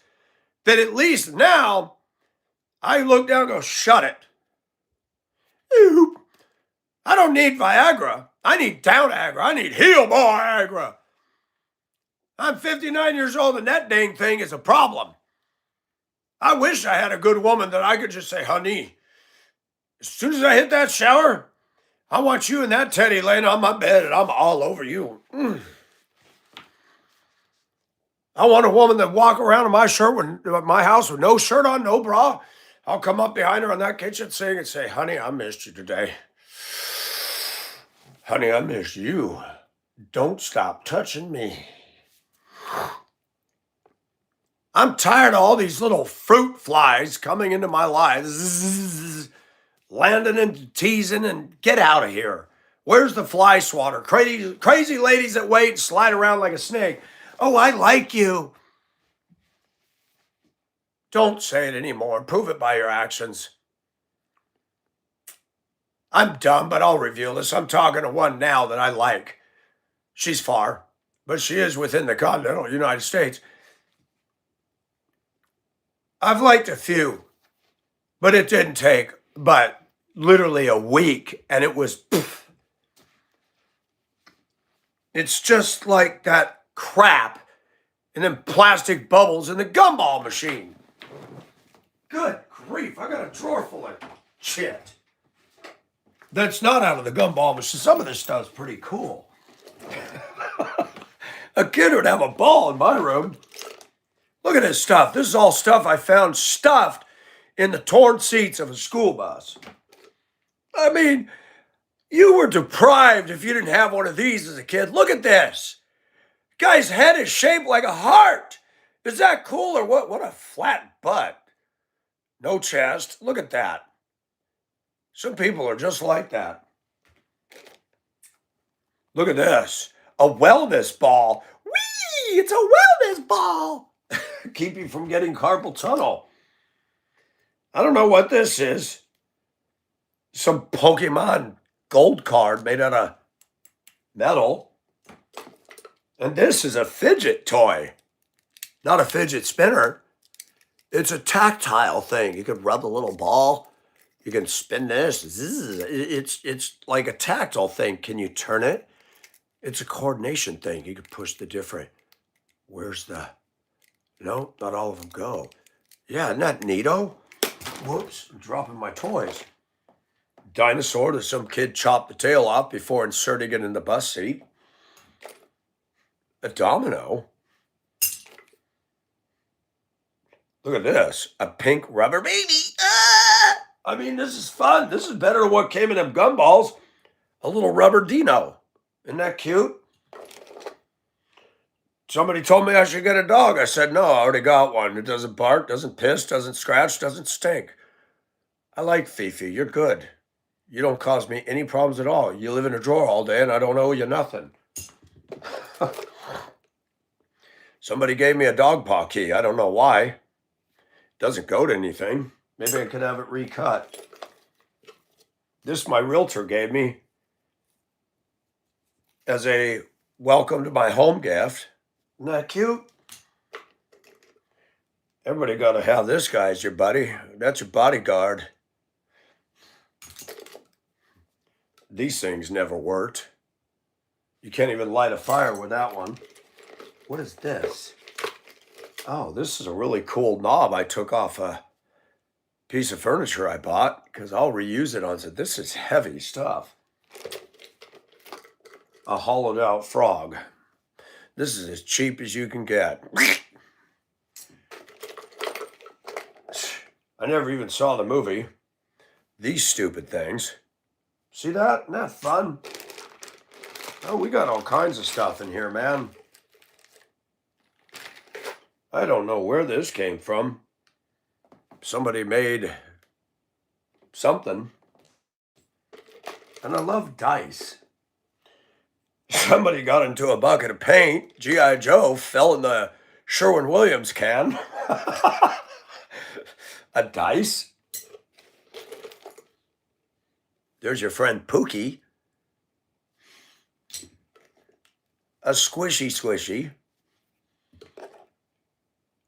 that at least now I look down and go, shut it. I don't need Viagra. I need down Agra. I need heel boy Agra. I'm 59 years old and that dang thing is a problem. I wish I had a good woman that I could just say, honey, as soon as I hit that shower, I want you and that teddy laying on my bed and I'm all over you. I want a woman that walk around in my house with no shirt on, no bra. I'll come up behind her on that kitchen sink and say, honey, I missed you today. Honey, I missed you. Don't stop touching me. I'm tired of all these little fruit flies coming into my life, landing and teasing, and get out of here. Where's the fly swatter? Crazy ladies that wait and slide around like a snake. Oh, I like you. Don't say it anymore. Prove it by your actions. I'm dumb, but I'll reveal this. I'm talking to one now that I like. She's far, but she is within the continental United States. I've liked a few, but it didn't take but literally a week, and it was poof. It's just like that crap and then plastic bubbles in the gumball machine. Good grief, I got a drawer full of shit. That's not out of the gumball machine. Some of this stuff's pretty cool. A kid would have a ball in my room. Look at this stuff. This is all stuff I found stuffed in the torn seats of a school bus. I mean, you were deprived if you didn't have one of these as a kid. Look at this. Guy's head is shaped like a heart. Is that cool or what? What a flat butt. No chest. Look at that. Some people are just like that. Look at this. A wellness ball. Whee! It's a wellness ball. Keep you from getting carpal tunnel. I don't know what this is. Some Pokemon gold card made out of metal. And this is a fidget toy. Not a fidget spinner. It's a tactile thing. You could rub a little ball. You can spin this. It's like a tactile thing. Can you turn it? It's a coordination thing. You can push the different. Where's the... No, not all of them go. Yeah, isn't that neato? Whoops, I'm dropping my toys. Dinosaur that some kid chopped the tail off before inserting it in the bus seat. A domino. Look at this. A pink rubber baby. Ah! I mean, this is fun. This is better than what came in them gumballs. A little rubber dino. Isn't that cute? Somebody told me I should get a dog. I said, no, I already got one. It doesn't bark, doesn't piss, doesn't scratch, doesn't stink. I like Fifi. You're good. You don't cause me any problems at all. You live in a drawer all day and I don't owe you nothing. Somebody gave me a dog paw key. I don't know why. Doesn't go to anything. Maybe I could have it recut. This my realtor gave me as a welcome to my home gift. Isn't that cute? Everybody got to have this guy as your buddy. That's your bodyguard. These things never worked. You can't even light a fire with that one. What is this? Oh, this is a really cool knob I took off a piece of furniture I bought because I'll reuse it on. This is heavy stuff. A hollowed out frog. This is as cheap as you can get. I never even saw the movie. These stupid things. See that? Isn't that fun? Oh, we got all kinds of stuff in here, man. I don't know where this came from. Somebody made something. And I love dice. Somebody got into a bucket of paint. G.I. Joe fell in the Sherwin-Williams can. A dice. There's your friend Pookie. A squishy.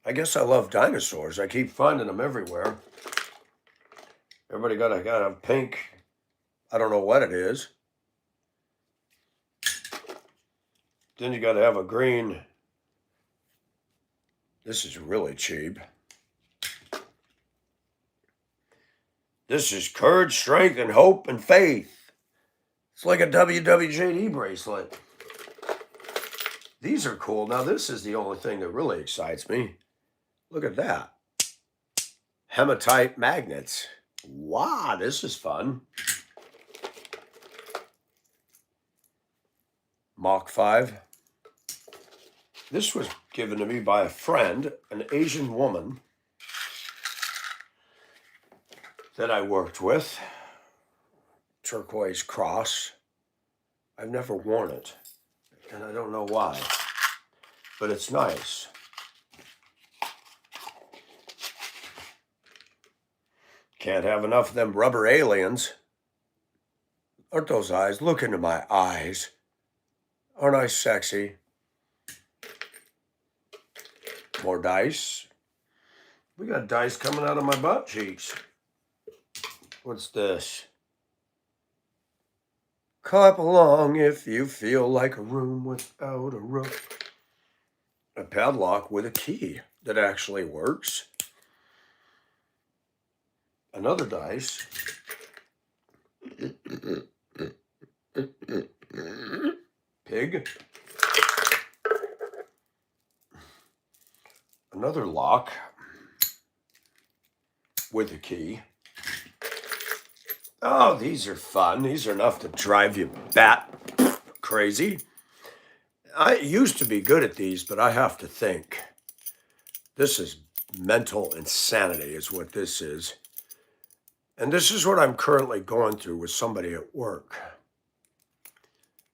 I guess I love dinosaurs. I keep finding them everywhere. Everybody got a pink. I don't know what it is. Then you got to have a green. This is really cheap. This is courage, strength, and hope and faith. It's like a WWJD bracelet. These are cool. Now, this is the only thing that really excites me. Look at that. Hematite magnets. Wow, this is fun. Mach 5. This was given to me by a friend, an Asian woman that I worked with. Turquoise cross. I've never worn it, and I don't know why, but it's nice. Can't have enough of them rubber aliens. Aren't those eyes? Look into my eyes. Aren't I sexy? More dice. We got dice coming out of my butt cheeks. What's this? Clap along if you feel like a room without a roof. A padlock with a key that actually works. Another dice. Pig. Another lock with a key. Oh, these are fun. These are enough to drive you bat crazy. I used to be good at these, but I have to think. This is mental insanity is what this is. And this is what I'm currently going through with somebody at work.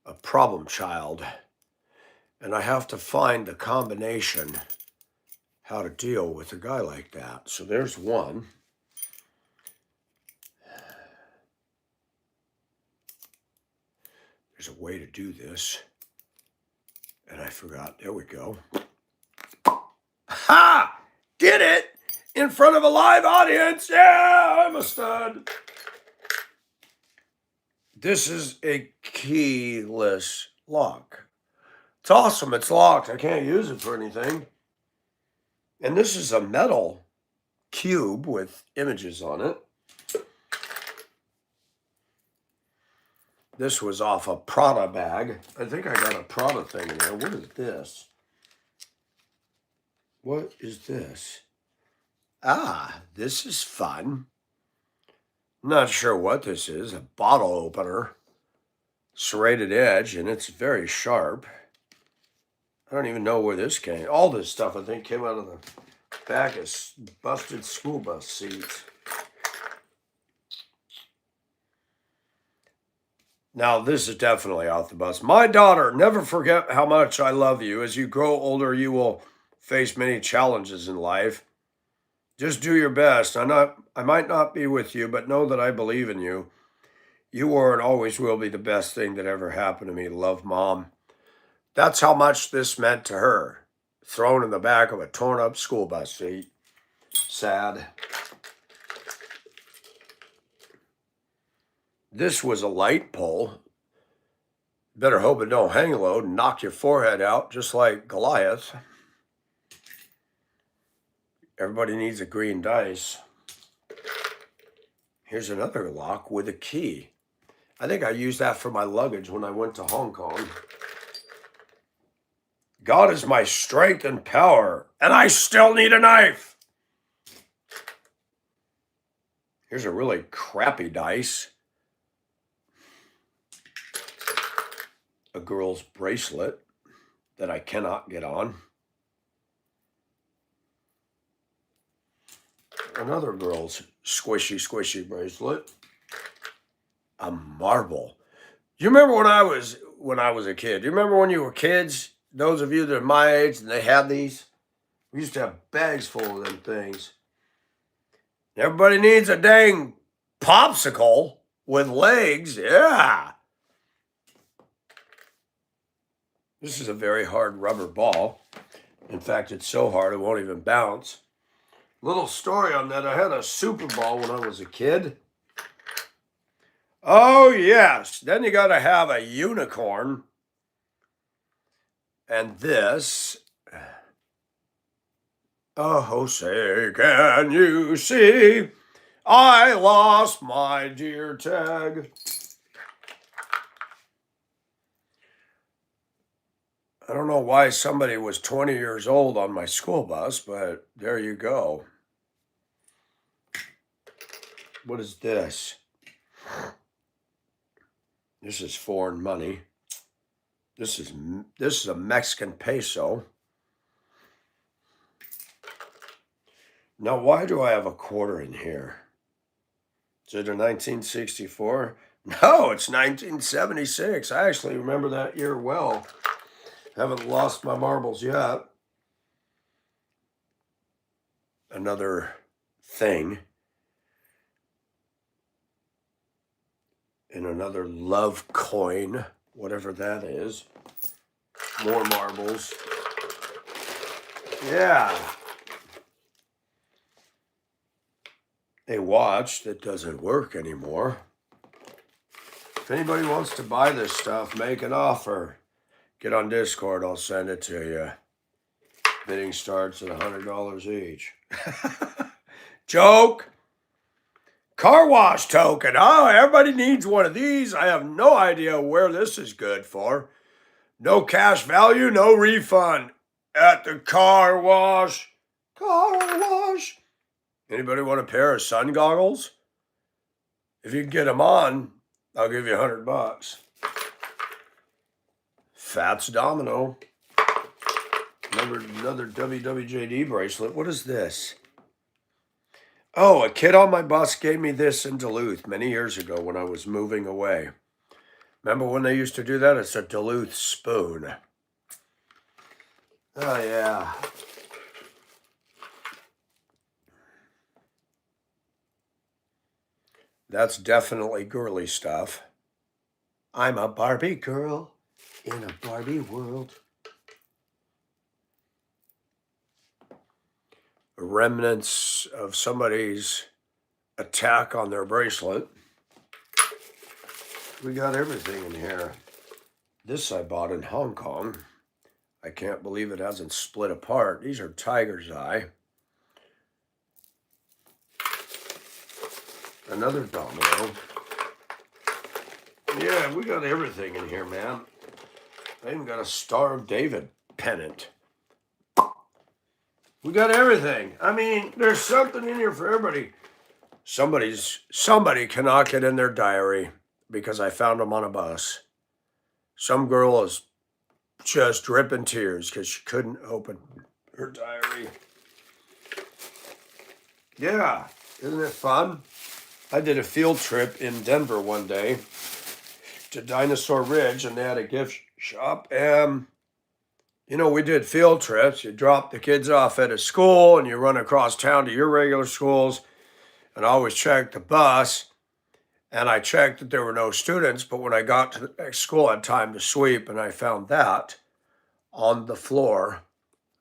A problem child. And I have to find the combination how to deal with a guy like that. So there's one. There's a way to do this. And I forgot. There we go. Ha! Did it! In front of a live audience. Yeah, I'm a stud. This is a keyless lock. It's awesome. It's locked. I can't use it for anything. And this is a metal cube with images on it. This was off a Prada bag. I think I got a Prada thing in there. What is this? What is this? Ah, this is fun. Not sure what this is. A bottle opener. Serrated edge, and it's very sharp. I don't even know where this came. All this stuff, I think, came out of the back of busted school bus seats. Now, this is definitely off the bus. My daughter, never forget how much I love you. As you grow older, you will face many challenges in life. Just do your best. I might not be with you, but know that I believe in you. You are and always will be the best thing that ever happened to me. Love, Mom. That's how much this meant to her. Thrown in the back of a torn up school bus seat. Sad. This was a light pole. Better hope it don't hang low and knock your forehead out just like Goliath. Everybody needs a green dice. Here's another lock with a key. I think I used that for my luggage when I went to Hong Kong. God is my strength and power, and I still need a knife. Here's a really crappy dice. A girl's bracelet that I cannot get on. Another girl's squishy bracelet. A marble. Do you remember when I was a kid? Do you remember when you were kids? Those of you that are my age and they had these? We used to have bags full of them things. Everybody needs a dang popsicle with legs. Yeah. This is a very hard rubber ball. In fact, it's so hard it won't even bounce. Little story on that. I had a Super Ball when I was a kid. Oh, yes. Then you got to have a unicorn. And this. Oh, say, can you see? I lost my dear tag. I don't know why somebody was 20 years old on my school bus, but there you go. What is this? This is foreign money. This is a Mexican peso. Now, why do I have a quarter in here? Is it a 1964? No, it's 1976. I actually remember that year well. Haven't lost my marbles yet. Another thing. And another love coin, whatever that is. More marbles. Yeah. A watch that doesn't work anymore. If anybody wants to buy this stuff, make an offer. Get on Discord, I'll send it to you. Bidding starts at $100 each. Joke! Car wash token. Oh, everybody needs one of these. I have no idea where this is good for. No cash value, no refund. At the car wash. Car wash. Anybody want a pair of sun goggles? If you can get them on, I'll give you $100. Fats Domino. Another WWJD bracelet. What is this? Oh, a kid on my bus gave me this in Duluth many years ago when I was moving away. Remember when they used to do that? It's a Duluth spoon. Oh, yeah. That's definitely girly stuff. I'm a Barbie girl in a Barbie world. Remnants of somebody's attack on their bracelet. We got everything in here. This I bought in Hong Kong. I can't believe it hasn't split apart. These are tiger's eye. Another domino. Yeah, we got everything in here, man. I even got a Star of David pennant. We got everything. I mean, there's something in here for everybody. Somebody cannot get in their diary because I found them on a bus. Some girl is just dripping tears because she couldn't open her diary. Yeah, isn't it fun? I did a field trip in Denver one day to Dinosaur Ridge, and they had a gift shop. And we did field trips. You drop the kids off at a school, and you run across town to your regular schools. And I always check the bus, and I checked that there were no students. But when I got to the next school, I had time to sweep, and I found that on the floor.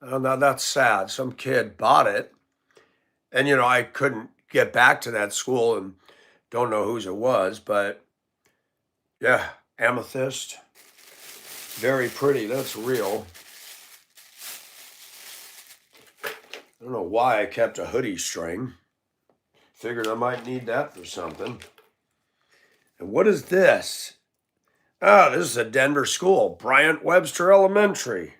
Oh, now that's sad. Some kid bought it, and I couldn't get back to that school, and don't know whose it was, but yeah, amethyst, very pretty. That's real. I don't know why I kept a hoodie string. Figured I might need that for something. And what is this? Oh, this is a Denver school, Bryant Webster Elementary.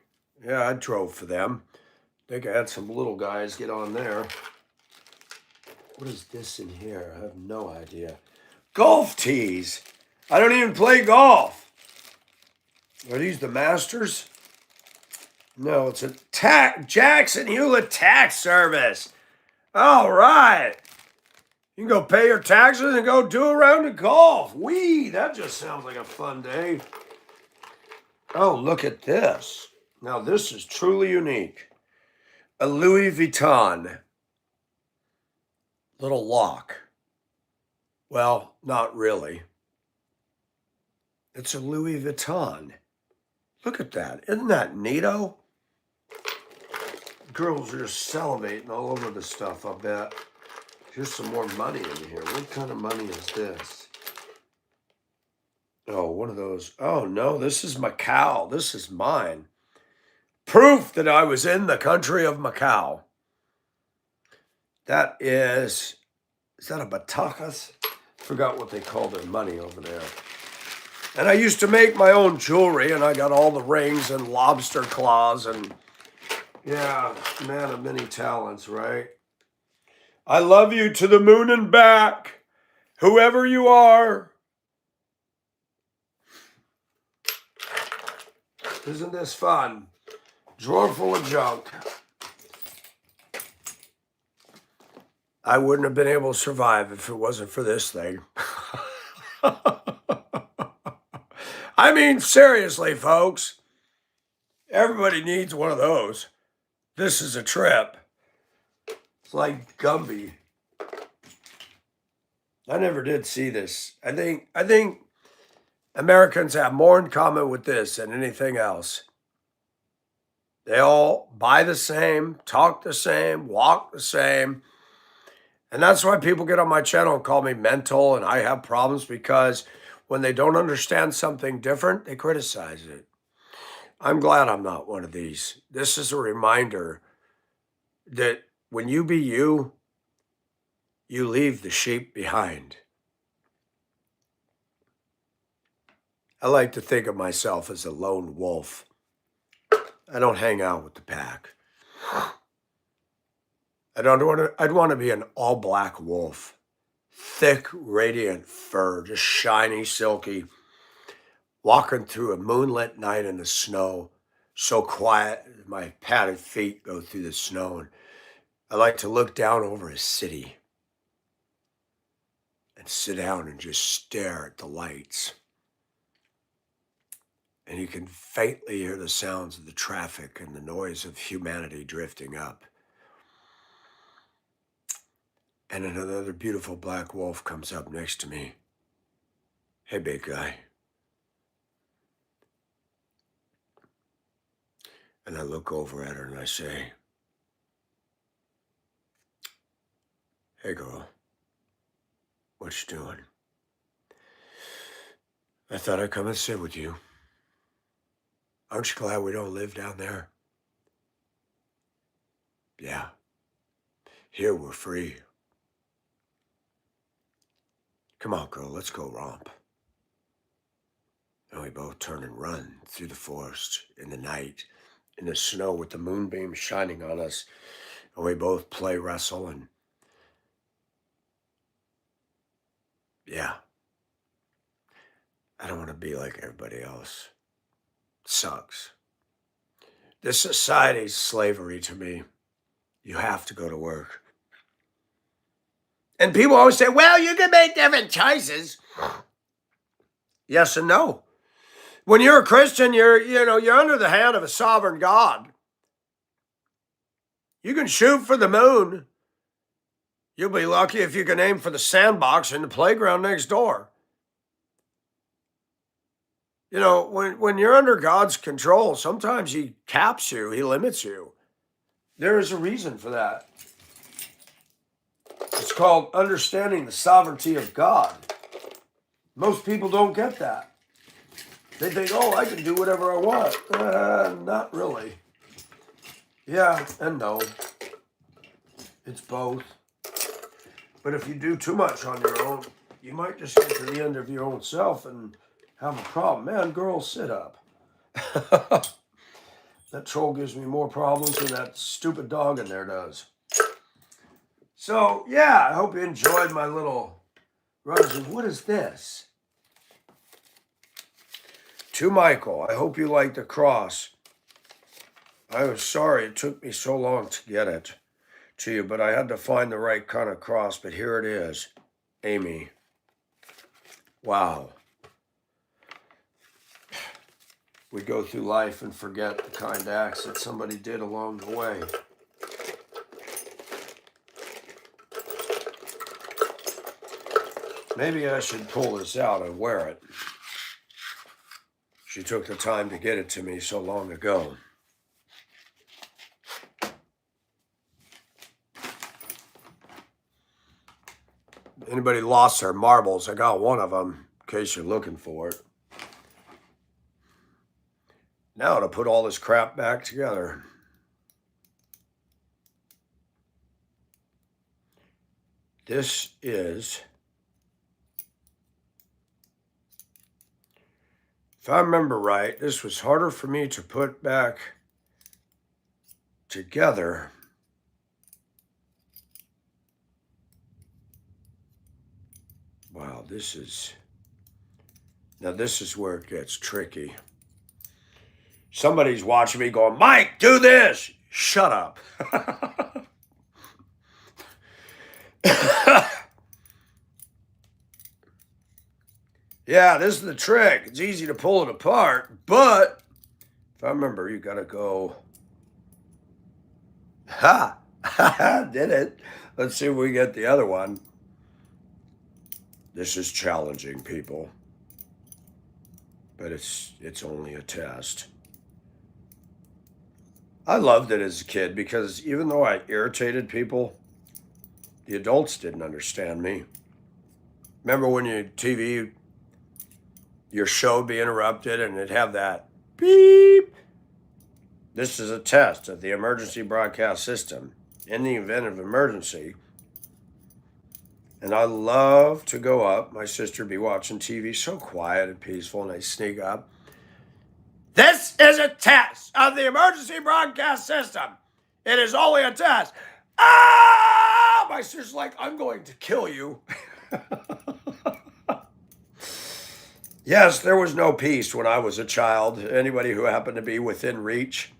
Yeah, I drove for them. I think I had some little guys get on there. What is this in here? I have no idea. Golf tees. I don't even play golf. Are these the Masters? No, it's a Jackson Hewlett tax service. All right. You can go pay your taxes and go do a round of golf. That just sounds like a fun day. Oh, look at this. Now, this is truly unique. A Louis Vuitton little lock. Well, not really. It's a Louis Vuitton. Look at that. Isn't that neato? Girls are just salivating all over the stuff, I bet. Here's some more money in here. What kind of money is this? Oh, one of those. Oh, no, this is Macau. This is mine. Proof that I was in the country of Macau. That is that a batakas? Forgot what they call their money over there. And I used to make my own jewelry, and I got all the rings and lobster claws and, yeah, man of many talents, right? I love you to the moon and back, whoever you are. Isn't this fun? Drawer full of junk. I wouldn't have been able to survive if it wasn't for this thing. I mean, seriously, folks. Everybody needs one of those. This is a trip. It's like Gumby. I never did see this. I think Americans have more in common with this than anything else. They all buy the same, talk the same, walk the same. And that's why people get on my channel and call me mental and I have problems, because when they don't understand something different, they criticize it. I'm glad I'm not one of these. This is a reminder that when you be you, you leave the sheep behind. I like to think of myself as a lone wolf. I don't hang out with the pack. I'd want to be an all-black wolf. Thick, radiant fur, just shiny, silky, walking through a moonlit night in the snow, so quiet, my padded feet go through the snow, and I like to look down over a city and sit down and just stare at the lights. And you can faintly hear the sounds of the traffic and the noise of humanity drifting up. And another beautiful black wolf comes up next to me. Hey, big guy. And I look over at her and I say, hey, girl, what you doing? I thought I'd come and sit with you. Aren't you glad we don't live down there? Yeah. Here we're free. Come on, girl, let's go romp. And we both turn and run through the forest in the night, in the snow with the moonbeam shining on us. And we both play wrestle and, yeah. I don't want to be like everybody else. Sucks. This society's slavery to me. You have to go to work. And people always say, well, you can make different choices. Yes and no. When you're a Christian, you're under the hand of a sovereign God. You can shoot for the moon. You'll be lucky if you can aim for the sandbox in the playground next door. When you're under God's control, sometimes he caps you, he limits you. There is a reason for that. It's called understanding the sovereignty of God. Most people don't get that. They think, oh, I can do whatever I want. Not really. Yeah and no. It's both. But if you do too much on your own, you might just get to the end of your own self and have a problem. Man, girl, sit up. That troll gives me more problems than that stupid dog in there does. So, yeah, I hope you enjoyed my little runs of what is this? To Michael, I hope you liked the cross. I was sorry it took me so long to get it to you, but I had to find the right kind of cross, but here it is. Amy. Wow. We go through life and forget the kind acts that somebody did along the way. Maybe I should pull this out and wear it. She took the time to get it to me so long ago. Anybody lost their marbles? I got one of them, in case you're looking for it. Now to put all this crap back together. This is, if I remember right, this was harder for me to put back together. Wow, this is where it gets tricky. Somebody's watching me going, Mike, do this. Shut up. Yeah, this is the trick. It's easy to pull it apart, but if I remember, you got to go. Ha! Did it. Let's see if we get the other one. This is challenging, people, but it's only a test. I loved it as a kid because even though I irritated people, the adults didn't understand me. Remember when your show would be interrupted and it'd have that beep? This is a test of the emergency broadcast system. In the event of emergency, and I love to go up, my sister would be watching TV so quiet and peaceful, and I sneak up. This is a test of the emergency broadcast system. It is only a test. Ah! My sister's like, I'm going to kill you. Yes, there was no peace when I was a child. Anybody who happened to be within reach.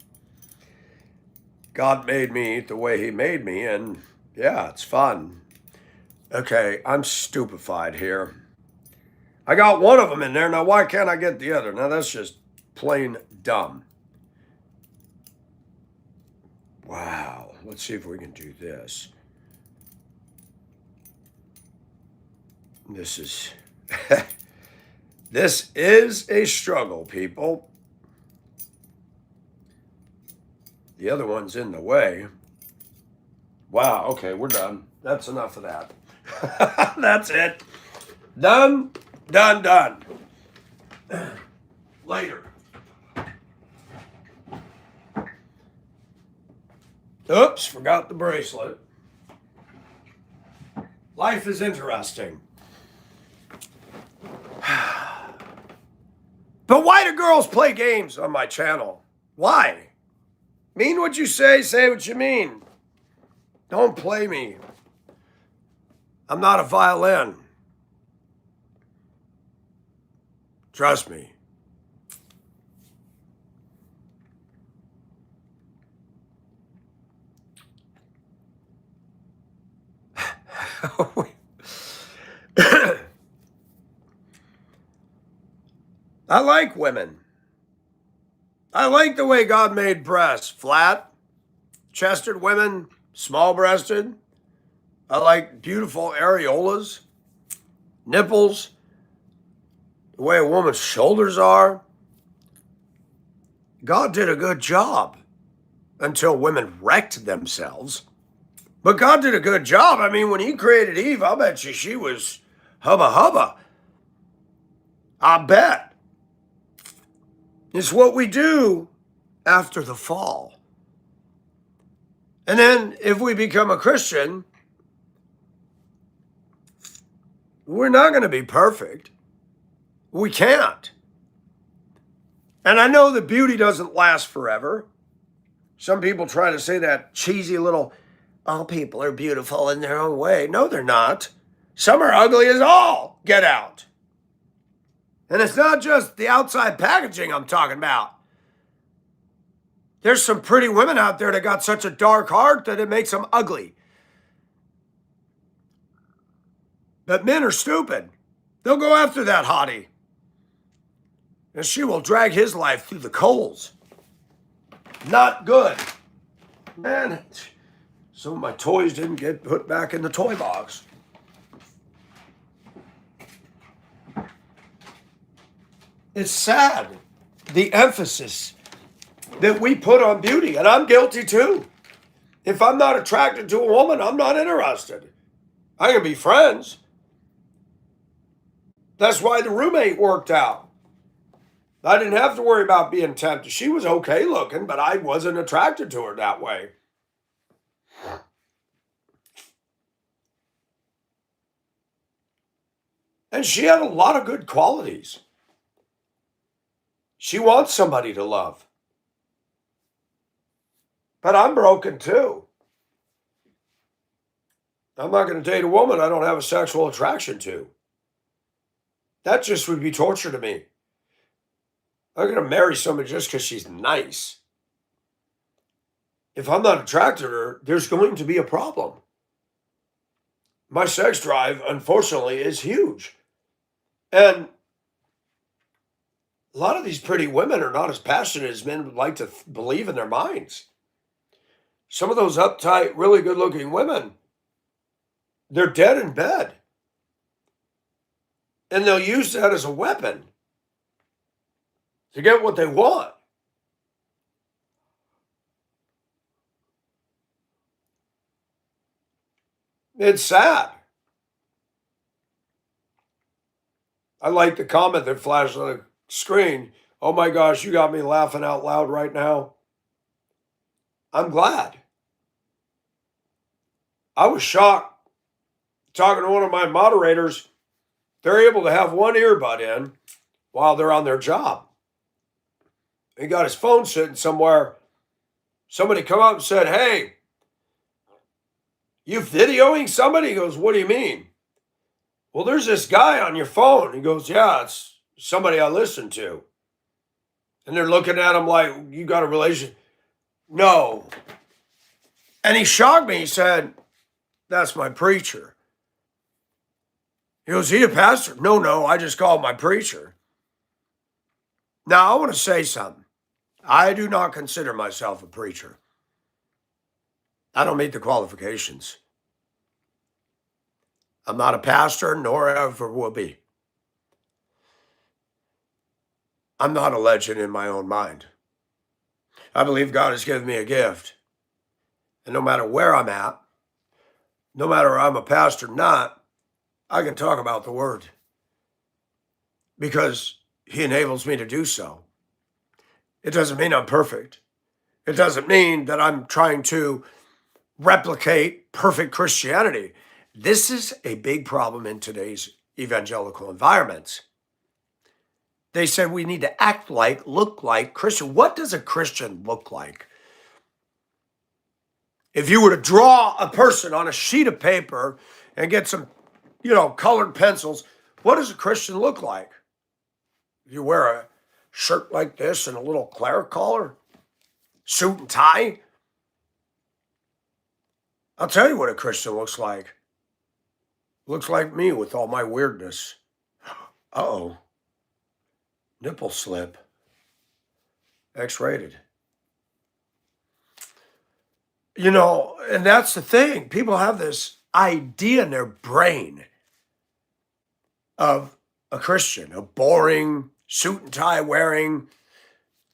God made me the way he made me, and yeah, it's fun. Okay, I'm stupefied here. I got one of them in there. Now, why can't I get the other? Now, that's just plain dumb. Wow. Let's see if we can do this. This is a struggle, people. The other one's in the way. Wow. Okay, we're done. That's enough of that. That's it. Done. Later. Oops, forgot the bracelet. Life is interesting. But why do girls play games on my channel? Why? Mean what you say what you mean. Don't play me. I'm not a violin. Trust me. I like women. I like the way God made breasts flat chested women, small breasted. I like beautiful areolas, nipples, the way a woman's shoulders are. God did a good job until women wrecked themselves. But God did a good job. I mean, when He created Eve, I bet you she was hubba hubba. I bet. It's what we do after the fall. And then if we become a Christian, we're not going to be perfect. We can't. And I know that beauty doesn't last forever. Some people try to say that cheesy little, all people are beautiful in their own way. No, they're not. Some are ugly as all get out. And it's not just the outside packaging I'm talking about. There's some pretty women out there that got such a dark heart that it makes them ugly. But men are stupid. They'll go after that hottie. And she will drag his life through the coals. Not good. Man, some of my toys didn't get put back in the toy box. It's sad, the emphasis that we put on beauty, and I'm guilty too. If I'm not attracted to a woman, I'm not interested. I can be friends. That's why the roommate worked out. I didn't have to worry about being tempted. She was okay looking, but I wasn't attracted to her that way. And she had a lot of good qualities. She wants somebody to love. But I'm broken too. I'm not going to date a woman I don't have a sexual attraction to. That just would be torture to me. I'm going to marry somebody just because she's nice. If I'm not attracted to her, there's going to be a problem. My sex drive, unfortunately, is huge. And a lot of these pretty women are not as passionate as men would like to believe in their minds. Some of those uptight, really good looking women, they're dead in bed. And they'll use that as a weapon to get what they want. It's sad. I like the comment that flashed on the screen. Oh my gosh, you got me laughing out loud right now. I'm glad. I was shocked talking to one of my moderators. They're able to have one earbud in while they're on their job. He got his phone sitting somewhere. Somebody come up and said, "Hey, you videoing somebody?" He goes, "What do you mean?" "Well, there's this guy on your phone." He goes, "Yeah, it's somebody I listen to." And they're looking at him like, "You got a relation?" "No." And he shocked me. He said, "That's my preacher." He goes, "Is he a pastor?" No, I just call him my preacher." Now, I want to say something. I do not consider myself a preacher. I don't meet the qualifications. I'm not a pastor, nor ever will be. I'm not a legend in my own mind. I believe God has given me a gift. And no matter where I'm at, no matter if I'm a pastor or not, I can talk about the word because He enables me to do so. It doesn't mean I'm perfect. It doesn't mean that I'm trying to replicate perfect Christianity. This is a big problem in today's evangelical environments. They said we need to act like, look like Christian. What does a Christian look like? If you were to draw a person on a sheet of paper and get some, colored pencils, what does a Christian look like? You wear a shirt like this and a little cleric collar, suit and tie. I'll tell you what a Christian looks like. Looks like me with all my weirdness. Uh-oh. nipple slip, X-rated. You know, and that's the thing. People have this idea in their brain of a Christian, a boring suit and tie wearing,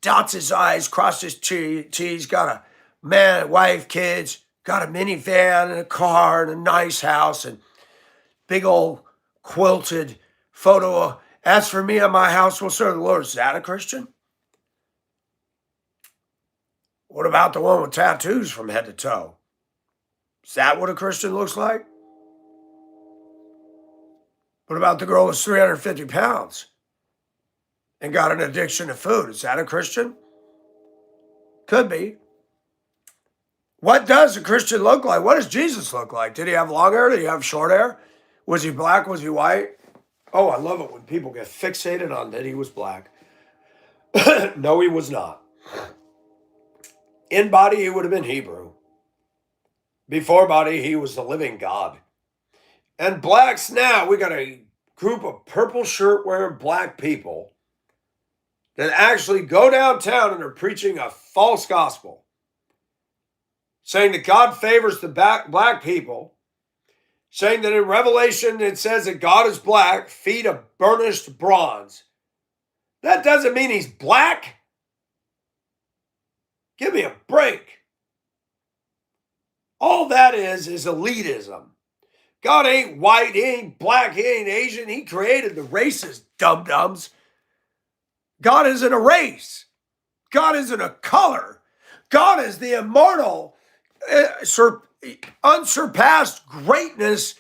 dots his I's, crosses his T's, got a man, wife, kids, got a minivan and a car and a nice house and big old quilted photo. As for me and my house, will serve the Lord. Is that a Christian? What about the one with tattoos from head to toe? Is that what a Christian looks like? What about the girl who's 350 pounds and got an addiction to food? Is that a Christian? Could be. What does a Christian look like? What does Jesus look like? Did he have long hair? Did he have short hair? Was he black? Was he white? Oh, I love it when people get fixated on that he was black. No, he was not. In body, he would have been Hebrew. Before body, he was the living God. And blacks now, we got a group of purple shirt wearing black people that actually go downtown and are preaching a false gospel, saying that God favors the black people, saying that in Revelation it says that God is black, feet of burnished bronze. That doesn't mean he's black. Give me a break. All that is elitism. God ain't white, he ain't black, he ain't Asian. He created the races, dum-dums. God isn't a race. God isn't a color. God is the immortal, unsurpassed greatness,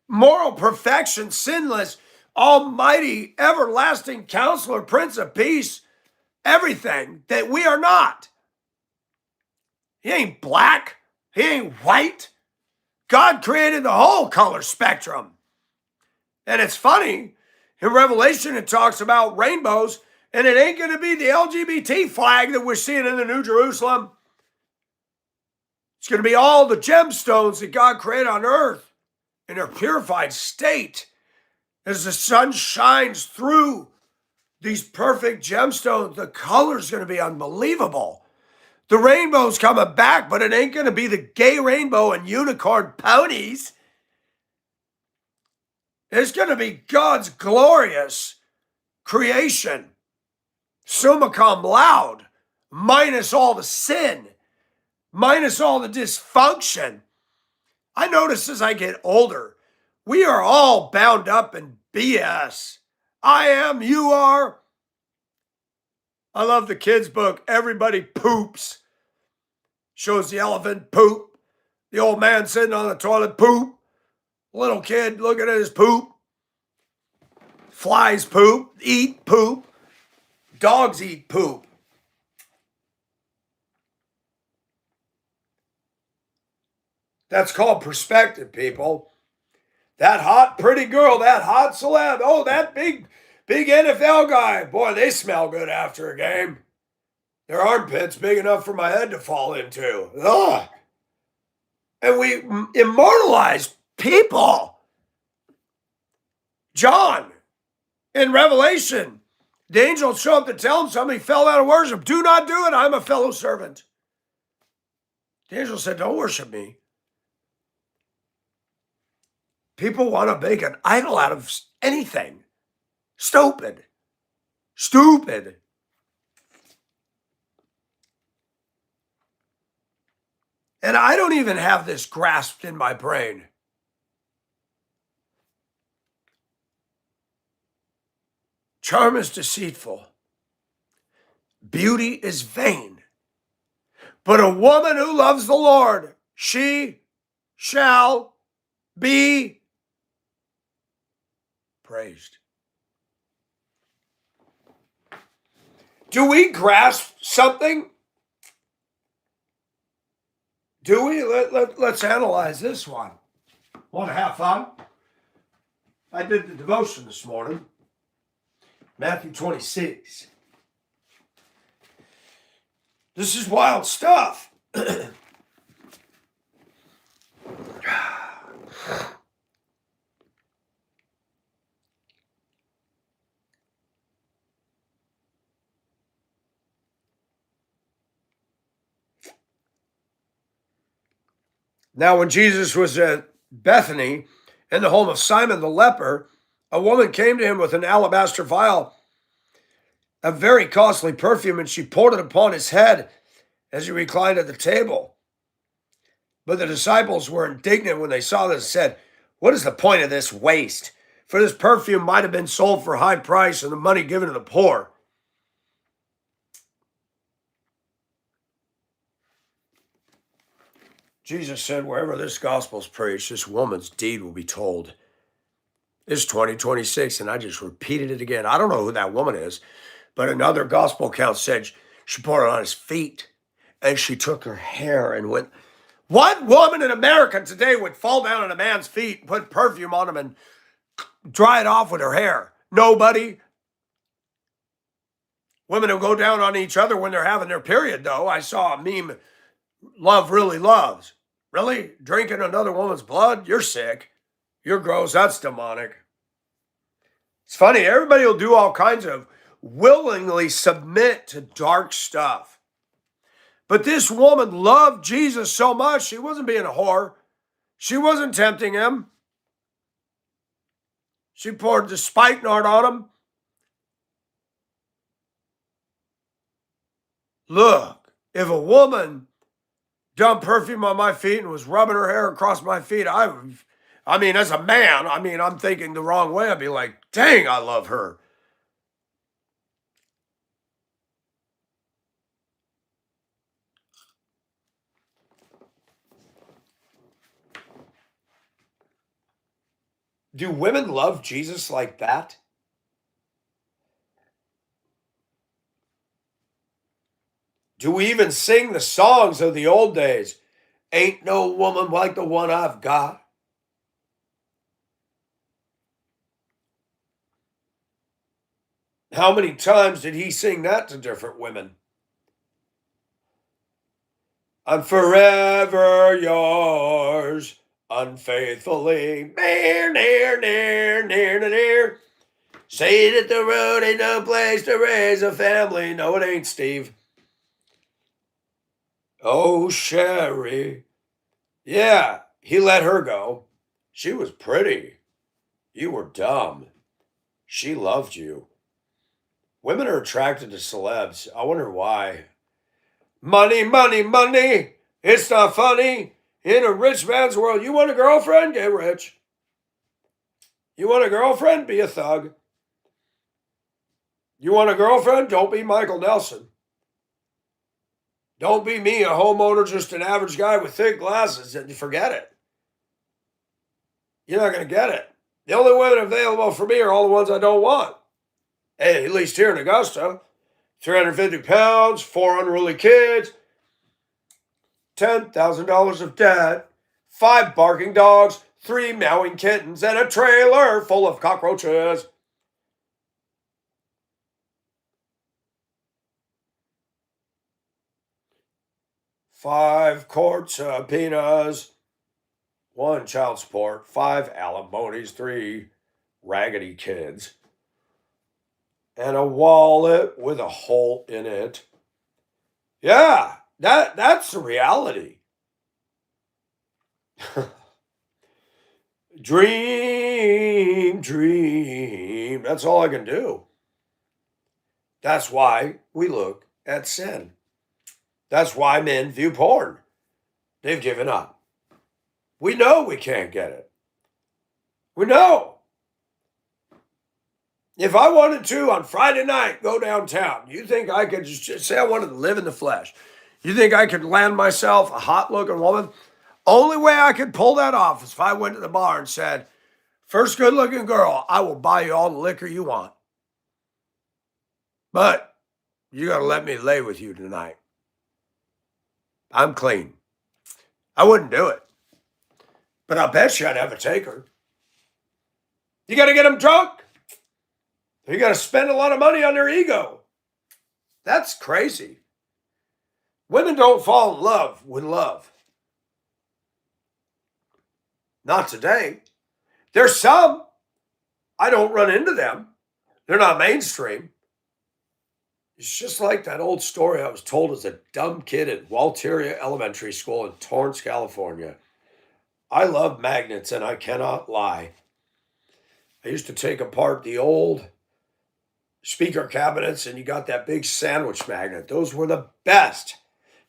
moral perfection, sinless, almighty, everlasting counselor, Prince of Peace, everything that we are not. He ain't black. He ain't white. God created the whole color spectrum. And it's funny, in Revelation it talks about rainbows, and it ain't going to be the LGBT flag that we're seeing in the New Jerusalem. It's going to be all the gemstones that God created on earth in their purified state. As the sun shines through these perfect gemstones, the color's going to be unbelievable. The rainbow's coming back, but it ain't going to be the gay rainbow and unicorn ponies. It's going to be God's glorious creation, summa cum laude, minus all the sin, minus all the dysfunction. I notice as I get older, we are all bound up in BS. I am, you are. I love the kids' book, Everybody Poops. Shows the elephant poop, the old man sitting on the toilet poop, little kid looking at his poop, flies poop, eat poop, dogs eat poop. That's called perspective, people. That hot, pretty girl, that hot celeb, oh, that big NFL guy, boy, they smell good after a game. Their armpits big enough for my head to fall into. Ugh. And we immortalize people. John, in Revelation, the angel showed up to tell him somebody fell out of worship. Do not do it. I'm a fellow servant. The angel said, don't worship me. People want to make an idol out of anything. Stupid. Stupid. And I don't even have this grasped in my brain. Charm is deceitful. Beauty is vain. But a woman who loves the Lord, she shall be praised. Do we grasp something? Do we? Let's analyze this one. Want to have fun? I did the devotion this morning. Matthew 26. This is wild stuff. Now, when Jesus was at Bethany in the home of Simon the leper, a woman came to him with an alabaster vial, a very costly perfume, and she poured it upon his head as he reclined at the table. But the disciples were indignant when they saw this and said, "What is the point of this waste? For this perfume might have been sold for a high price and the money given to the poor." Jesus said, wherever this gospel is preached, this woman's deed will be told. It's 2026, and I just repeated it again. I don't know who that woman is, but another gospel account said she poured it on his feet, and she took her hair and went. What woman in America today would fall down on a man's feet and put perfume on him and dry it off with her hair? Nobody. Women will go down on each other when they're having their period, though. I saw a meme, love really loves. Really? Drinking another woman's blood? You're sick. You're gross. That's demonic. It's funny. Everybody will do all kinds of willingly submit to dark stuff. But this woman loved Jesus so much, she wasn't being a whore. She wasn't tempting him. She poured the spikenard on him. Look, if a woman dumped perfume on my feet and was rubbing her hair across my feet, I mean, as a man, I'm thinking the wrong way. I'd be like, dang, I love her. Do women love Jesus like that? Do we even sing the songs of the old days? Ain't no woman like the one I've got. How many times did he sing that to different women? I'm forever yours, unfaithfully. Near, near, near, near, near. Say that the road ain't no place to raise a family. No, it ain't, Steve. Oh, Sherry. Yeah, he let her go. She was pretty. You were dumb. She loved you. Women are attracted to celebs. I wonder why. Money, money, money. It's not funny. In a rich man's world, you want a girlfriend? Get rich. You want a girlfriend? Be a thug. You want a girlfriend? Don't be Michael Nelson. Don't be me, a homeowner, just an average guy with thick glasses, and forget it. You're not going to get it. The only women available for me are all the ones I don't want. Hey, at least here in Augusta, 350 pounds, 4 unruly kids, $10,000 of debt, 5 barking dogs, 3 meowing kittens, and a trailer full of cockroaches. Five court subpoenas, 1 child support, 5 alimonies, 3 raggedy kids, and a wallet with a hole in it. Yeah, that's the reality. Dream, dream. That's all I can do. That's why we look at sin. That's why men view porn. They've given up. We know we can't get it. We know. If I wanted to on Friday night go downtown, you think I could just say I wanted to live in the flesh? You think I could land myself a hot looking woman? Only way I could pull that off is if I went to the bar and said, first good looking girl, I will buy you all the liquor you want. But you got to let me lay with you tonight. I'm clean. I wouldn't do it. But I bet you I'd have a taker. You got to get them drunk. You got to spend a lot of money on their ego. That's crazy. Women don't fall in love with love. Not today. There's some. I don't run into them. They're not mainstream. It's just like that old story I was told as a dumb kid at Walteria Elementary School in Torrance, California. I love magnets, and I cannot lie. I used to take apart the old speaker cabinets, and you got that big sandwich magnet. Those were the best.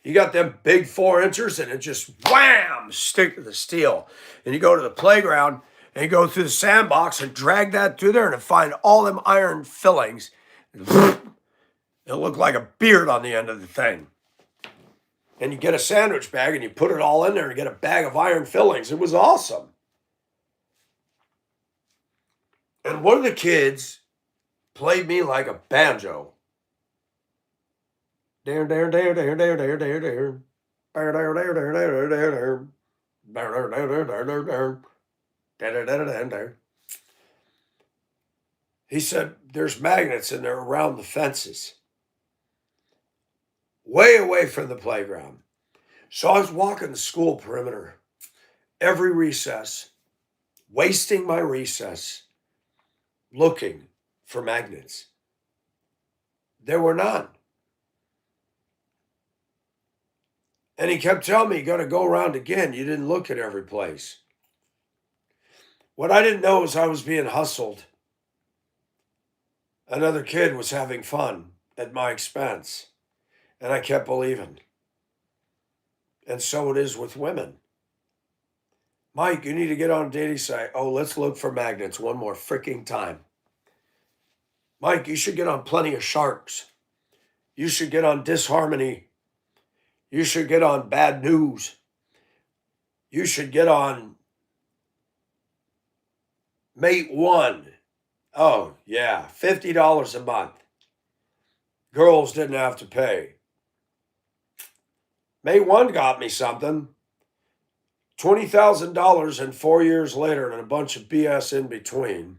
You got them big 4 inchers, and it just wham, stick to the steel. And you go to the playground and you go through the sandbox and drag that through there and find all them iron fillings. It looked like a beard on the end of the thing. And you get a sandwich bag and you put it all in there and get a bag of iron fillings. It was awesome. And one of the kids played me like a banjo. He said, there's magnets and they're around the fences, way away from the playground. So I was walking the school perimeter every recess, wasting my recess, looking for magnets. There were none. And he kept telling me, you got to go around again. You didn't look at every place. What I didn't know is I was being hustled. Another kid was having fun at my expense. And I kept believing. And so it is with women. Mike, you need to get on a dating site. Oh, let's look for magnets one more freaking time. Mike, you should get on Plenty of Sharks. You should get on Disharmony. You should get on Bad News. You should get on Mate One. Oh, yeah, $50 a month. Girls didn't have to pay. Mate One got me something. $20,000 and 4 years later and a bunch of BS in between.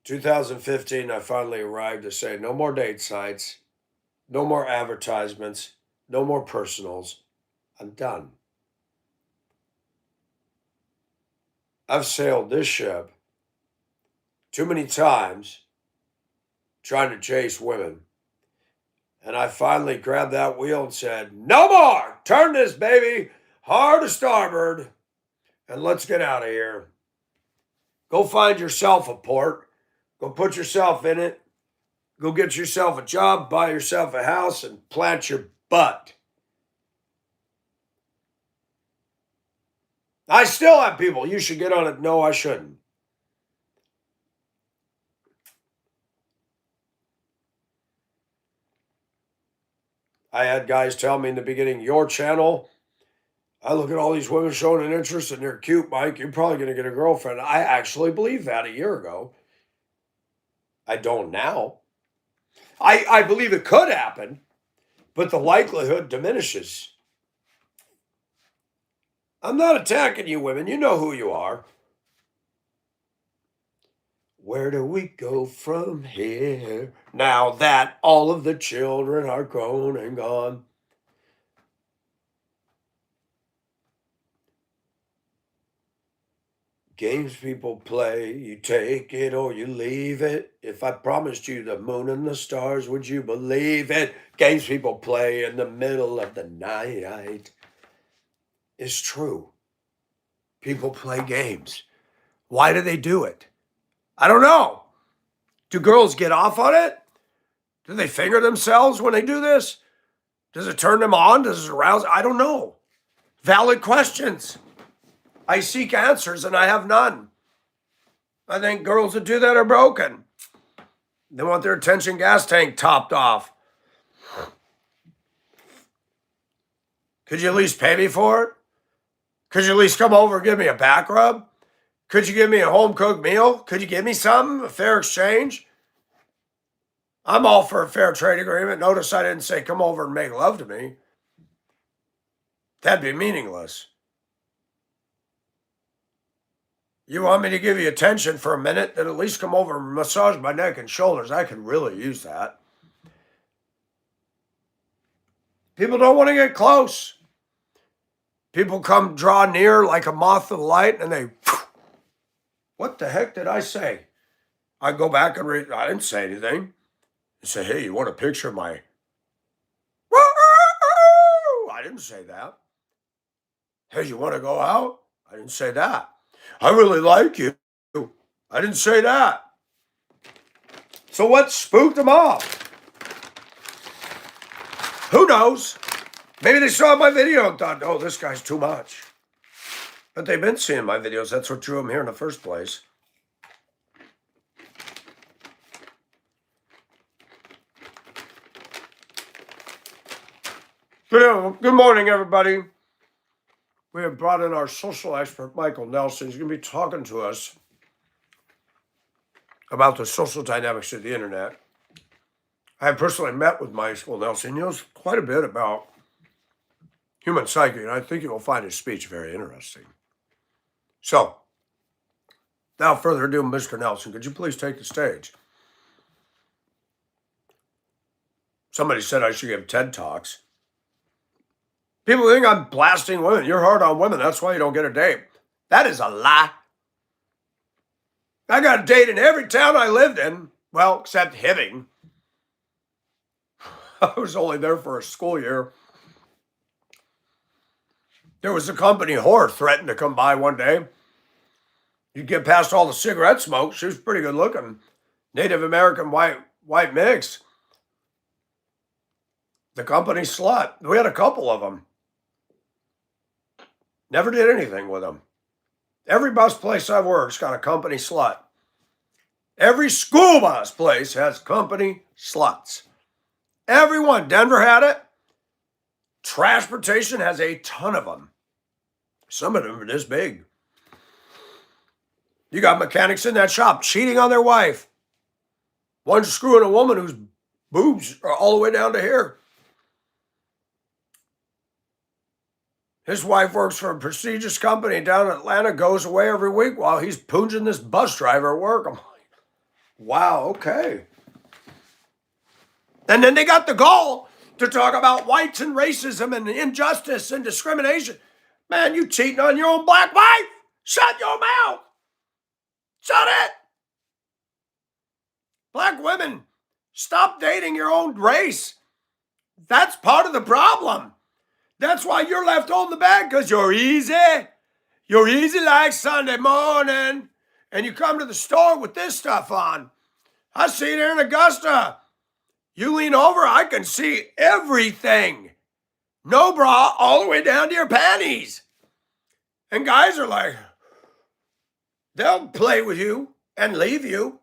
2015, I finally arrived to say no more date sites, no more advertisements, no more personals. I'm done. I've sailed this ship too many times trying to chase women. And I finally grabbed that wheel and said, no more! Turn this baby hard to starboard and let's get out of here. Go find yourself a port. Go put yourself in it. Go get yourself a job, buy yourself a house, and plant your butt. I still have people, you should get on it. No, I shouldn't. I had guys tell me in the beginning, your channel, I look at all these women showing an interest and they're cute, Mike. You're probably going to get a girlfriend. I actually believed that a year ago. I don't now. I believe it could happen, but the likelihood diminishes. I'm not attacking you women. You know who you are. Where do we go from here? Now that all of the children are grown and gone. Games people play, you take it or you leave it. If I promised you the moon and the stars, would you believe it? Games people play in the middle of the night. It's true. People play games. Why do they do it? I don't know. Do girls get off on it? Do they finger themselves when they do this? Does it turn them on? Does it arouse? I don't know. Valid questions. I seek answers and I have none. I think girls that do that are broken. They want their attention gas tank topped off. Could you at least pay me for it? Could you at least come over and give me a back rub? Could you give me a home cooked meal? Could you give me something? A fair exchange? I'm all for a fair trade agreement. Notice I didn't say come over and make love to me. That'd be meaningless. You want me to give you attention for a minute? Then at least come over and massage my neck and shoulders. I could really use that. People don't want to get close. People come draw near like a moth to the light and they, what the heck did I say? I go back and read, I didn't say anything. I say, hey, you want a picture of my, I didn't say that. Hey, you want to go out? I didn't say that. I really like you. I didn't say that. So what spooked them off? Who knows? Maybe they saw my video and thought, oh, this guy's too much. But they've been seeing my videos. That's what drew them here in the first place. Good morning, everybody. We have brought in our social expert, Michael Nelson. He's going to be talking to us about the social dynamics of the internet. I personally met with Michael Nelson. He knows quite a bit about human psyche, and I think you will find his speech very interesting. So, without further ado, Mr. Nelson, could you please take the stage? Somebody said I should give TED Talks. People think I'm blasting women. You're hard on women. That's why you don't get a date. That is a lie. I got a date in every town I lived in. Well, except Hibbing. I was only there for a school year. There was a company whore threatened to come by one day. You'd get past all the cigarette smoke. She was pretty good looking. Native American white mix. The company slut. We had a couple of them. Never did anything with them. Every bus place I've worked's got a company slut. Every school bus place has company sluts. Everyone. Denver had it. Transportation has a ton of them. Some of them are this big. You got mechanics in that shop cheating on their wife. One screwing a woman whose boobs are all the way down to here. His wife works for a prestigious company down in Atlanta, goes away every week while he's poonging this bus driver at work. I'm like, wow, okay. And then they got the gall to talk about whites and racism and injustice and discrimination. Man, you cheating on your own black wife? Shut your mouth. Shut it. Black women, stop dating your own race. That's part of the problem. That's why you're left holding the bag, because you're easy. You're easy like Sunday morning. And you come to the store with this stuff on. I see it here in Augusta. You lean over, I can see everything. No bra all the way down to your panties. And guys are like, they'll play with you and leave you.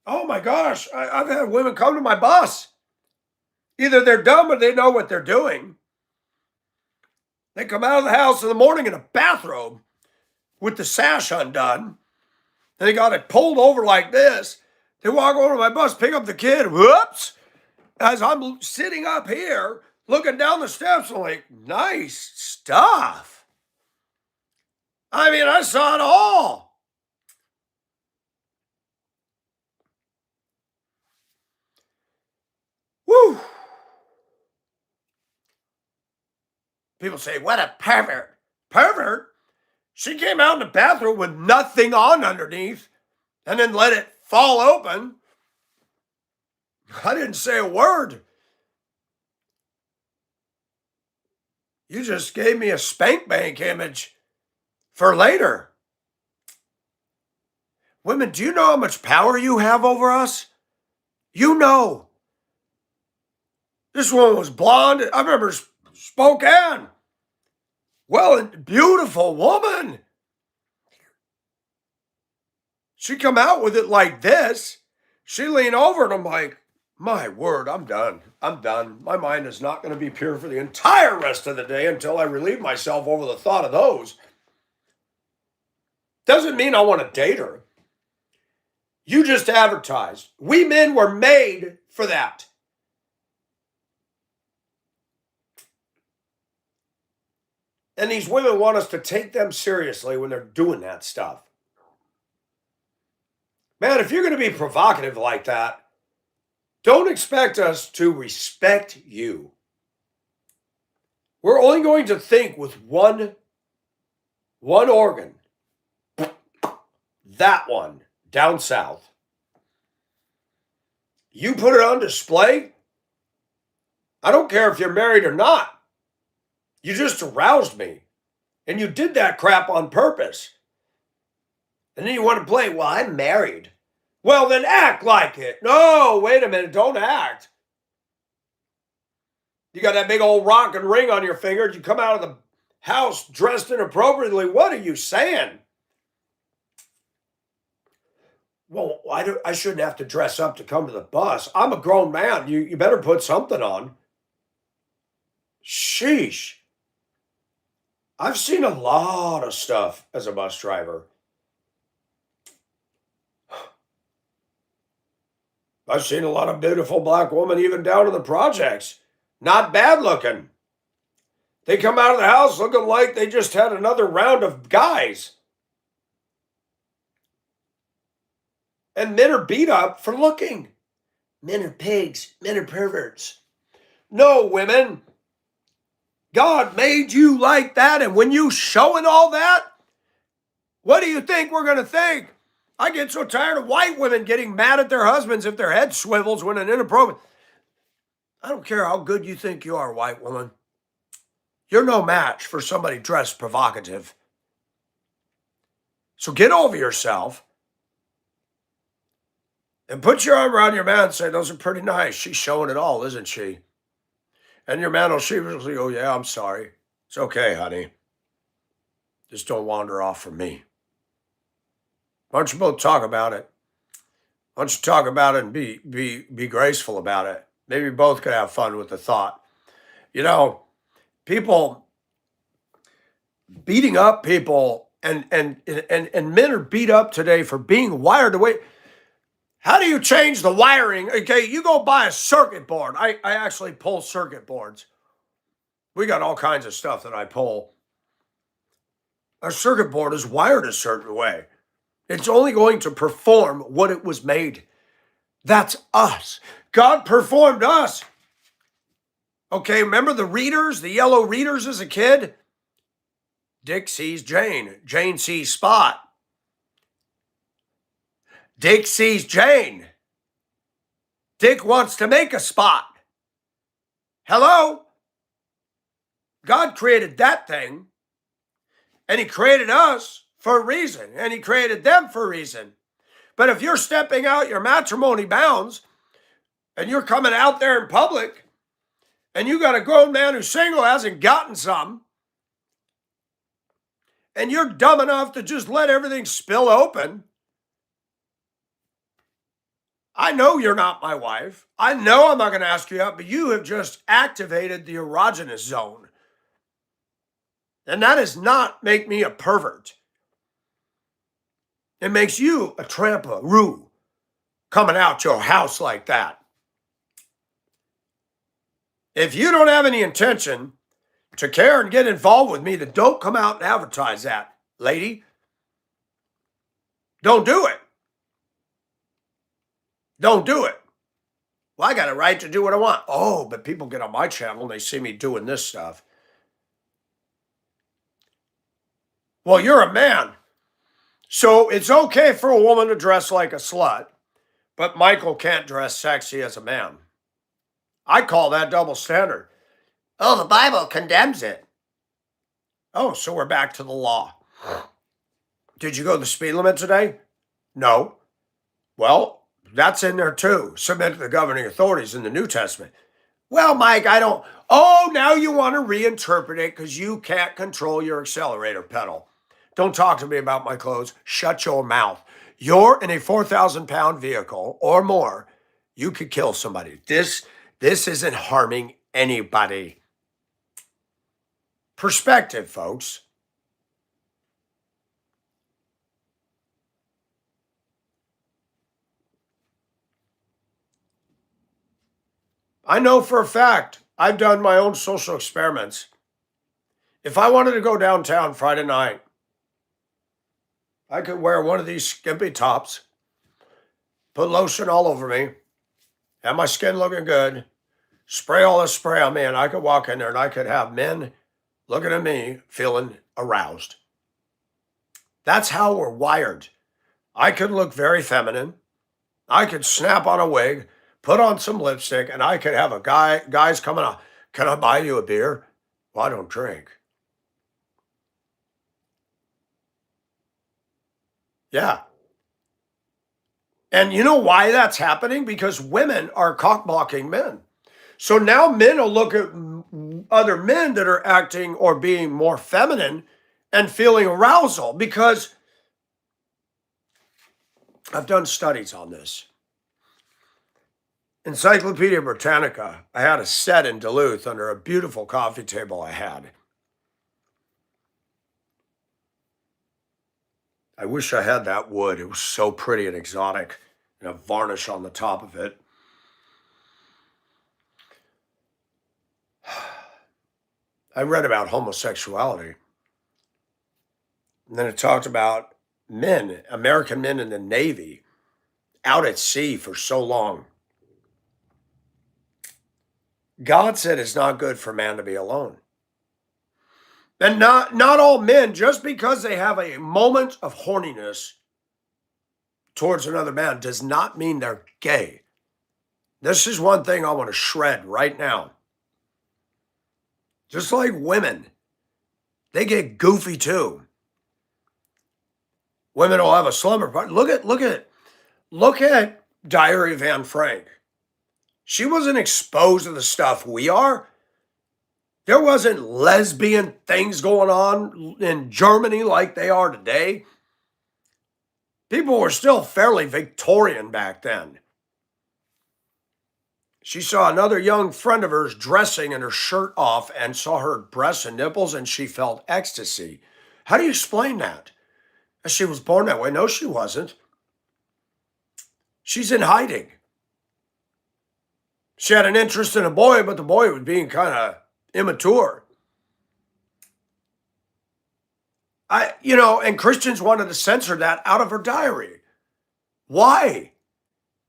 Oh my gosh, I've had women come to my bus. Either they're dumb or they know what they're doing. They come out of the house in the morning in a bathrobe with the sash undone. And they got it pulled over like this. They walk over to my bus, pick up the kid. Whoops. As I'm sitting up here, looking down the steps, I'm like, nice stuff. I mean, I saw it all. Woo. People say, what a pervert. Pervert? She came out in the bathroom with nothing on underneath and then let it fall open. I didn't say a word. You just gave me a spank bank image for later. Women, do you know how much power you have over us? You know. This woman was blonde. I remember Spokane. Well, beautiful woman. She come out with it like this. She leaned over and I'm like, my word, I'm done. I'm done. My mind is not going to be pure for the entire rest of the day until I relieve myself over the thought of those. Doesn't mean I want to date her. You just advertised. We men were made for that. And these women want us to take them seriously when they're doing that stuff. Man, if you're going to be provocative like that, don't expect us to respect you. We're only going to think with one organ. That one, down south. You put it on display? I don't care if you're married or not. You just aroused me. And you did that crap on purpose. And then you want to play, well, I'm married. Well, then act like it. No, wait a minute. Don't act. You got that big old rock and ring on your finger. You come out of the house dressed inappropriately. What are you saying? Well, I shouldn't have to dress up to come to the bus. I'm a grown man. You better put something on. Sheesh. I've seen a lot of stuff as a bus driver. I've seen a lot of beautiful black women, even down in the projects. Not bad looking. They come out of the house looking like they just had another round of guys. And men are beat up for looking. Men are pigs. Men are perverts. No, women. God made you like that. And when you showing all that, what do you think we're going to think? I get so tired of white women getting mad at their husbands if their head swivels when an inappropriate. I don't care how good you think you are, white woman. You're no match for somebody dressed provocative. So get over yourself and put your arm around your man and say, those are pretty nice. She's showing it all, isn't she? And your man will sheepishly go, yeah, I'm sorry. It's okay, honey. Just don't wander off from me. Why don't you both talk about it? Why don't you talk about it and be graceful about it? Maybe both could have fun with the thought. You know, people beating up people and men are beat up today for being wired away. How do you change the wiring? Okay, you go buy a circuit board. I actually pull circuit boards. We got all kinds of stuff that I pull. Our circuit board is wired a certain way. It's only going to perform what it was made. That's us. God performed us. Okay, remember the readers, the yellow readers as a kid? Dick sees Jane. Jane sees Spot. Dick sees Jane. Dick wants to make a Spot. Hello? God created that thing, and he created us for a reason, and he created them for a reason. But if you're stepping out your matrimony bounds, and you're coming out there in public, and you got a grown man who's single, hasn't gotten some, and you're dumb enough to just let everything spill open, I know you're not my wife. I know I'm not going to ask you out, but you have just activated the erogenous zone. And that does not make me a pervert. It makes you a tramp-a-roo coming out your house like that. If you don't have any intention to care and get involved with me, then don't come out and advertise that, lady. Don't do it. Don't do it. Well, I got a right to do what I want. Oh, but people get on my channel and they see me doing this stuff. Well, you're a man. So it's okay for a woman to dress like a slut, but Michael can't dress sexy as a man. I call that double standard. Oh, the Bible condemns it. Oh, so we're back to the law. Did you go the speed limit today? No. Well, that's in there too. Submit to the governing authorities in the New Testament. Well, Mike, I don't. Oh, now you want to reinterpret it because you can't control your accelerator pedal. Don't talk to me about my clothes. Shut your mouth. You're in a 4,000-pound vehicle or more. You could kill somebody. This isn't harming anybody. Perspective, folks. I know for a fact, I've done my own social experiments. If I wanted to go downtown Friday night, I could wear one of these skimpy tops, put lotion all over me, have my skin looking good, spray all this spray on me, and I could walk in there and I could have men looking at me feeling aroused. That's how we're wired. I could look very feminine. I could snap on a wig, put on some lipstick, and I could have guys coming up. Can I buy you a beer? Well, I don't drink. Yeah. And you know why that's happening? Because women are cockblocking men. So now men will look at other men that are acting or being more feminine and feeling arousal because I've done studies on this. Encyclopedia Britannica, I had a set in Duluth under a beautiful coffee table I had. I wish I had that wood. It was so pretty and exotic, and a varnish on the top of it. I read about homosexuality. And then it talked about men, American men in the Navy, out at sea for so long. God said it's not good for man to be alone. And not all men, just because they have a moment of horniness towards another man, does not mean they're gay. This is one thing I want to shred right now. Just like women, they get goofy too. Women will have a slumber party. Look at Diary of Anne Frank. She wasn't exposed to the stuff we are. There wasn't lesbian things going on in Germany like they are today. People were still fairly Victorian back then. She saw another young friend of hers dressing and her shirt off and saw her breasts and nipples and she felt ecstasy. How do you explain that? She was born that way. No, she wasn't. She's in hiding. She had an interest in a boy, but the boy was being kind of immature. And Christians wanted to censor that out of her diary. Why?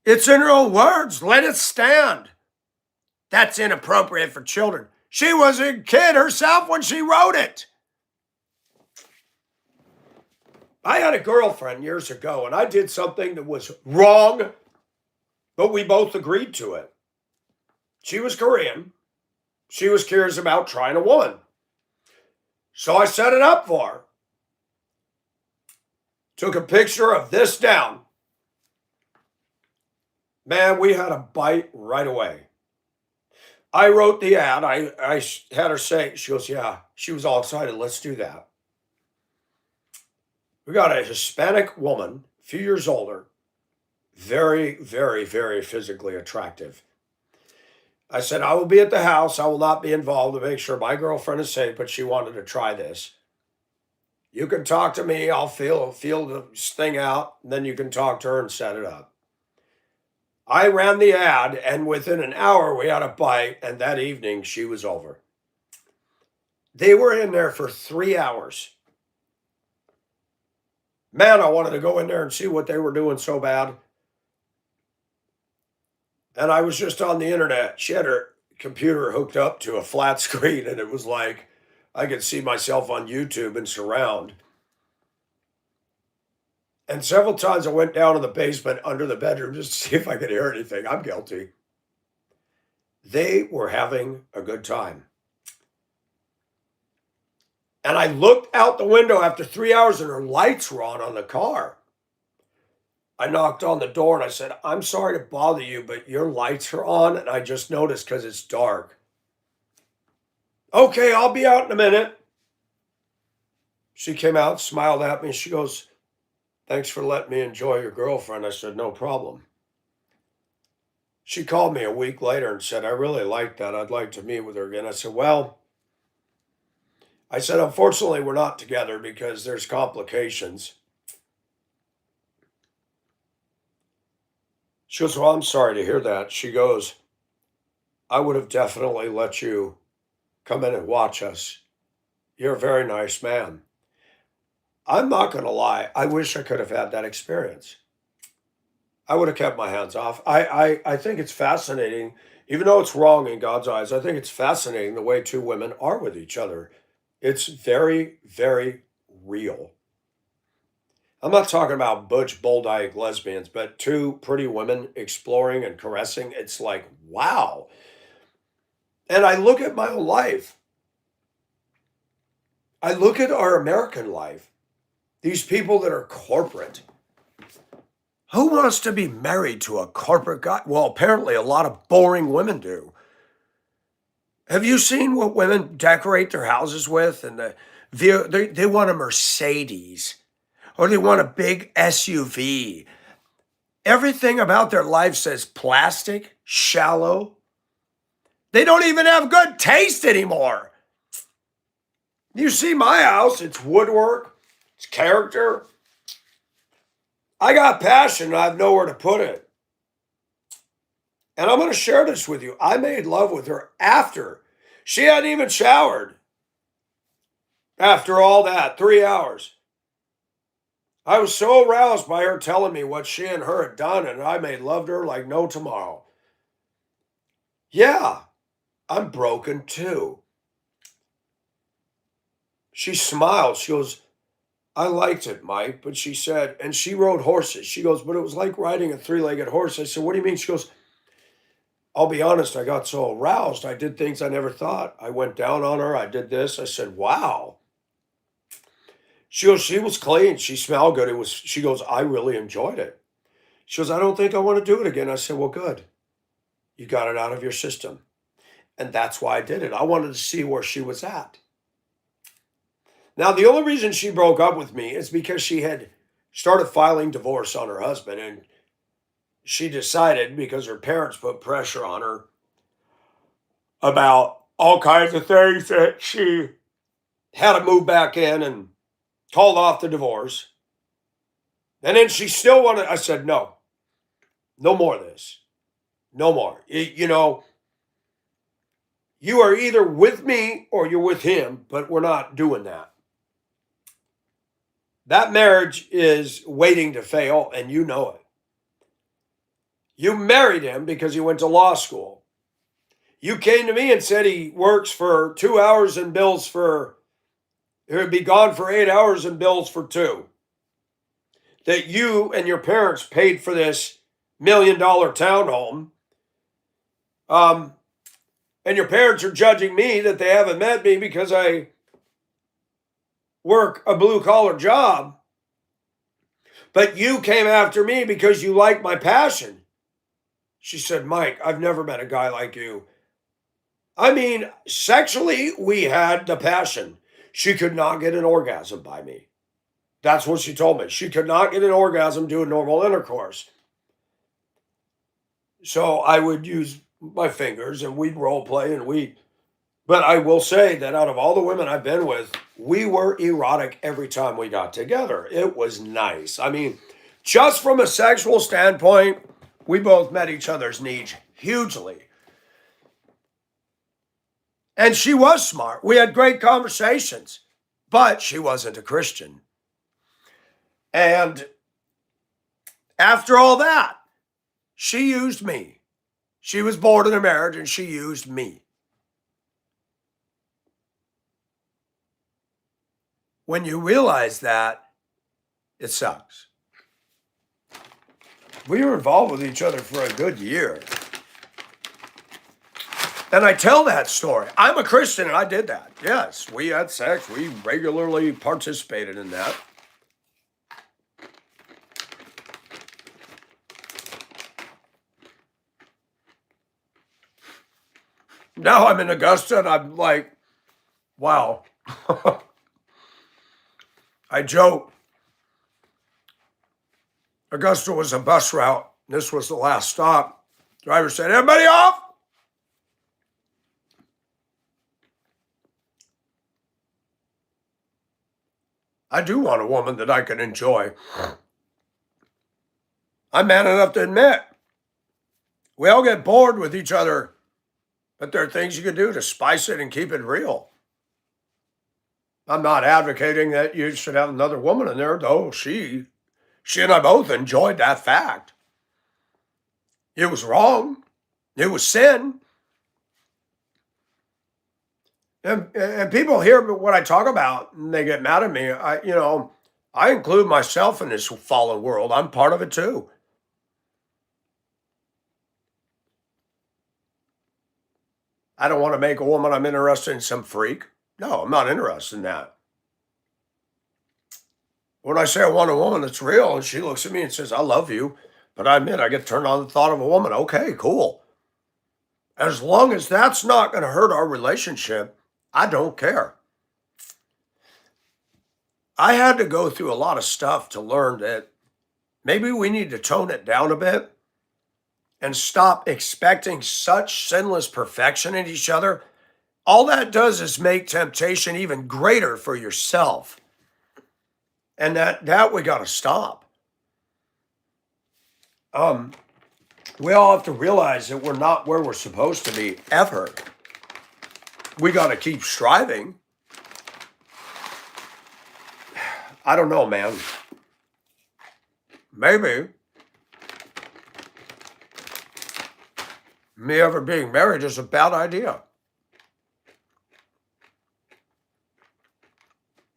It's in her own words. Let it stand. That's inappropriate for children. She was a kid herself when she wrote it. I had a girlfriend years ago, and I did something that was wrong, but we both agreed to it. She was Korean. She was curious about trying a woman. So I set it up for her. Took a picture of this down. Man, we had a bite right away. I wrote the ad. I had her say, she goes, yeah. She was all excited. Let's do that. We got a Hispanic woman, a few years older, very, very, very physically attractive. I said, I will be at the house. I will not be involved to make sure my girlfriend is safe, but she wanted to try this. You can talk to me. I'll feel the thing out. And then you can talk to her and set it up. I ran the ad, and within an hour, we had a bite. And that evening, she was over. They were in there for 3 hours. Man, I wanted to go in there and see what they were doing so bad. And I was just on the internet. She had her computer hooked up to a flat screen, and it was like I could see myself on YouTube and surround. And several times I went down in the basement under the bedroom just to see if I could hear anything. I'm guilty. They were having a good time. And I looked out the window after 3 hours and her lights were on the car. I knocked on the door and I said, I'm sorry to bother you, but your lights are on and I just noticed because it's dark. Okay, I'll be out in a minute. She came out, smiled at me. She goes, thanks for letting me enjoy your girlfriend. I said, no problem. She called me a week later and said, I really like that. I'd like to meet with her again. I said, unfortunately, we're not together because there's complications. She goes, well, I'm sorry to hear that. She goes, I would have definitely let you come in and watch us. You're a very nice man. I'm not going to lie. I wish I could have had that experience. I would have kept my hands off. I think it's fascinating, even though it's wrong in God's eyes. I think it's fascinating the way two women are with each other. It's very, very real. I'm not talking about butch, bold-eyed lesbians, but two pretty women exploring and caressing. It's like, wow. And I look at my own life. I look at our American life, these people that are corporate. Who wants to be married to a corporate guy? Well, apparently a lot of boring women do. Have you seen what women decorate their houses with? And they want a Mercedes or they want a big SUV. Everything about their life says plastic, shallow. They don't even have good taste anymore. You see my house, it's woodwork, it's character. I got passion, I have nowhere to put it. And I'm going to share this with you. I made love with her after she hadn't even showered. After all that, 3 hours. I was so aroused by her telling me what she and her had done, and I made love to her like no tomorrow. Yeah, I'm broken too. She smiled. She goes, I liked it, Mike. But she said, and she rode horses. She goes, but it was like riding a three-legged horse. I said, what do you mean? She goes, I'll be honest, I got so aroused. I did things I never thought. I went down on her. I did this. I said, wow. She goes, she was clean. She smelled good. She goes, I really enjoyed it. She goes, I don't think I want to do it again. I said, well, good. You got it out of your system. And that's why I did it. I wanted to see where she was at. Now, the only reason she broke up with me is because she had started filing divorce on her husband. And she decided, because her parents put pressure on her about all kinds of things, that she had to move back in and called off the divorce. And then she still wanted, I said, no, no more of this. No more. You know, you are either with me or you're with him, but we're not doing that. That marriage is waiting to fail, and you know it. You married him because he went to law school. You came to me and said he works for 2 hours and bills for, he would be gone for 8 hours and bills for 2. That you and your parents paid for this $1 million townhome. And your parents are judging me that they haven't met me because I work a blue collar job. But you came after me because you like my passion. She said, Mike, I've never met a guy like you. I mean, sexually, we had the passion. She could not get an orgasm by me. That's what she told me. She could not get an orgasm doing normal intercourse. So I would use my fingers and we'd role play but I will say that out of all the women I've been with, we were erotic every time we got together. It was nice. I mean, just from a sexual standpoint, we both met each other's needs hugely. And she was smart. We had great conversations, but she wasn't a Christian. And after all that, she used me. She was bored in a marriage and she used me. When you realize that, it sucks. We were involved with each other for a good year. And I tell that story. I'm a Christian and I did that. Yes, we had sex. We regularly participated in that. Now I'm in Augusta and I'm like, wow. I joke. Augusta was a bus route. This was the last stop. Driver said, everybody off? I do want a woman that I can enjoy. I'm man enough to admit, we all get bored with each other, but there are things you can do to spice it and keep it real. I'm not advocating that you should have another woman in there, though she and I both enjoyed that fact. It was wrong. It was sin. And people hear what I talk about and they get mad at me. I include myself in this fallen world. I'm part of it too. I don't want to make a woman I'm interested in some freak. No, I'm not interested in that. When I say I want a woman that's real, and she looks at me and says, I love you, but I admit I get turned on the thought of a woman. Okay, cool. As long as that's not going to hurt our relationship, I don't care. I had to go through a lot of stuff to learn that maybe we need to tone it down a bit and stop expecting such sinless perfection in each other. All that does is make temptation even greater for yourself. And that we got to stop. We all have to realize that we're not where we're supposed to be ever. We got to keep striving. I don't know, man. Maybe me ever being married is a bad idea.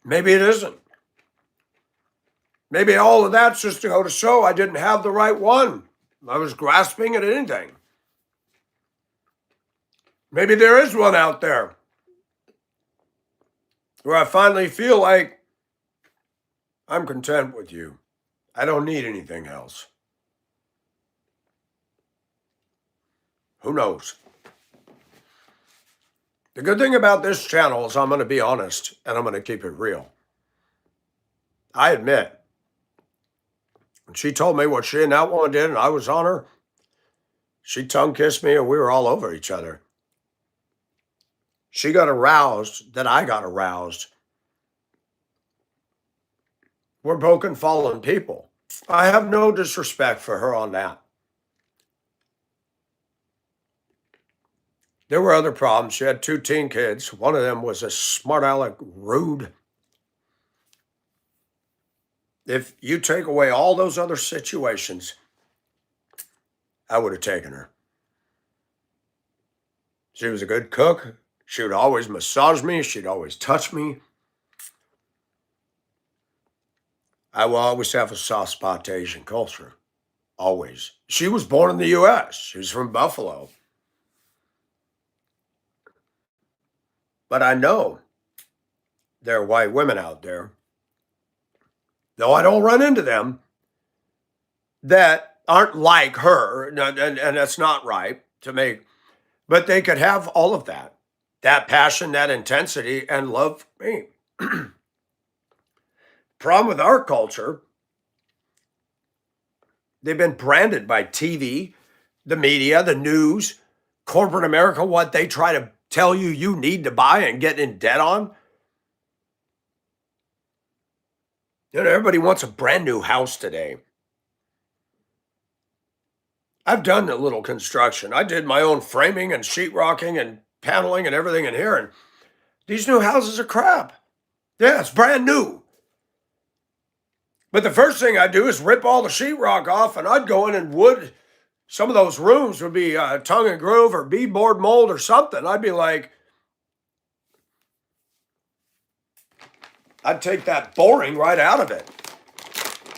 Maybe it isn't. Maybe all of that's just to go to show I didn't have the right one. I was grasping at anything. Maybe there is one out there where I finally feel like I'm content with you. I don't need anything else. Who knows? The good thing about this channel is I'm going to be honest and I'm going to keep it real. I admit, when she told me what she and that woman did and I was on her, she tongue kissed me and we were all over each other. She got aroused that I got aroused. We're broken, fallen people. I have no disrespect for her on that. There were other problems. She had 2 teen kids. One of them was a smart aleck, rude. If you take away all those other situations, I would have taken her. She was a good cook. She would always massage me. She'd always touch me. I will always have a soft spot to Asian culture. Always. She was born in the U.S. She was from Buffalo. But I know there are white women out there, though I don't run into them, that aren't like her. And that's not right to make, but they could have all of that passion, that intensity, and love me. Problem with our culture, they've been branded by TV, the media, the news, corporate America, what they try to tell you need to buy and get in debt on. You know, everybody wants a brand new house today. I've done a little construction. I did my own framing and sheetrocking and paneling and everything in here. And these new houses are crap. Yeah, it's brand new. But the first thing I do is rip all the sheetrock off, and I'd go in and wood. Some of those rooms would be tongue and groove or beadboard mold or something. I'd be like, I'd take that boring right out of it.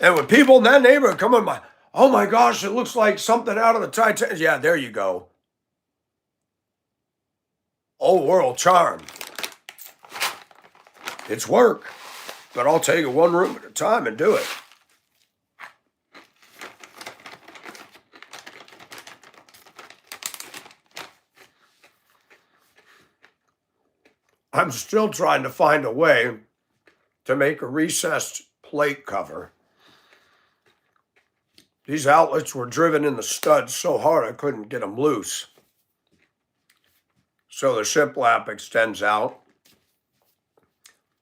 And when people in that neighborhood come in, oh my gosh, it looks like something out of the Titanic. Yeah, there you go. Old world charm. It's work, but I'll take it one room at a time and do it. I'm still trying to find a way to make a recessed plate cover. These outlets were driven in the studs so hard I couldn't get them loose. So the shiplap extends out,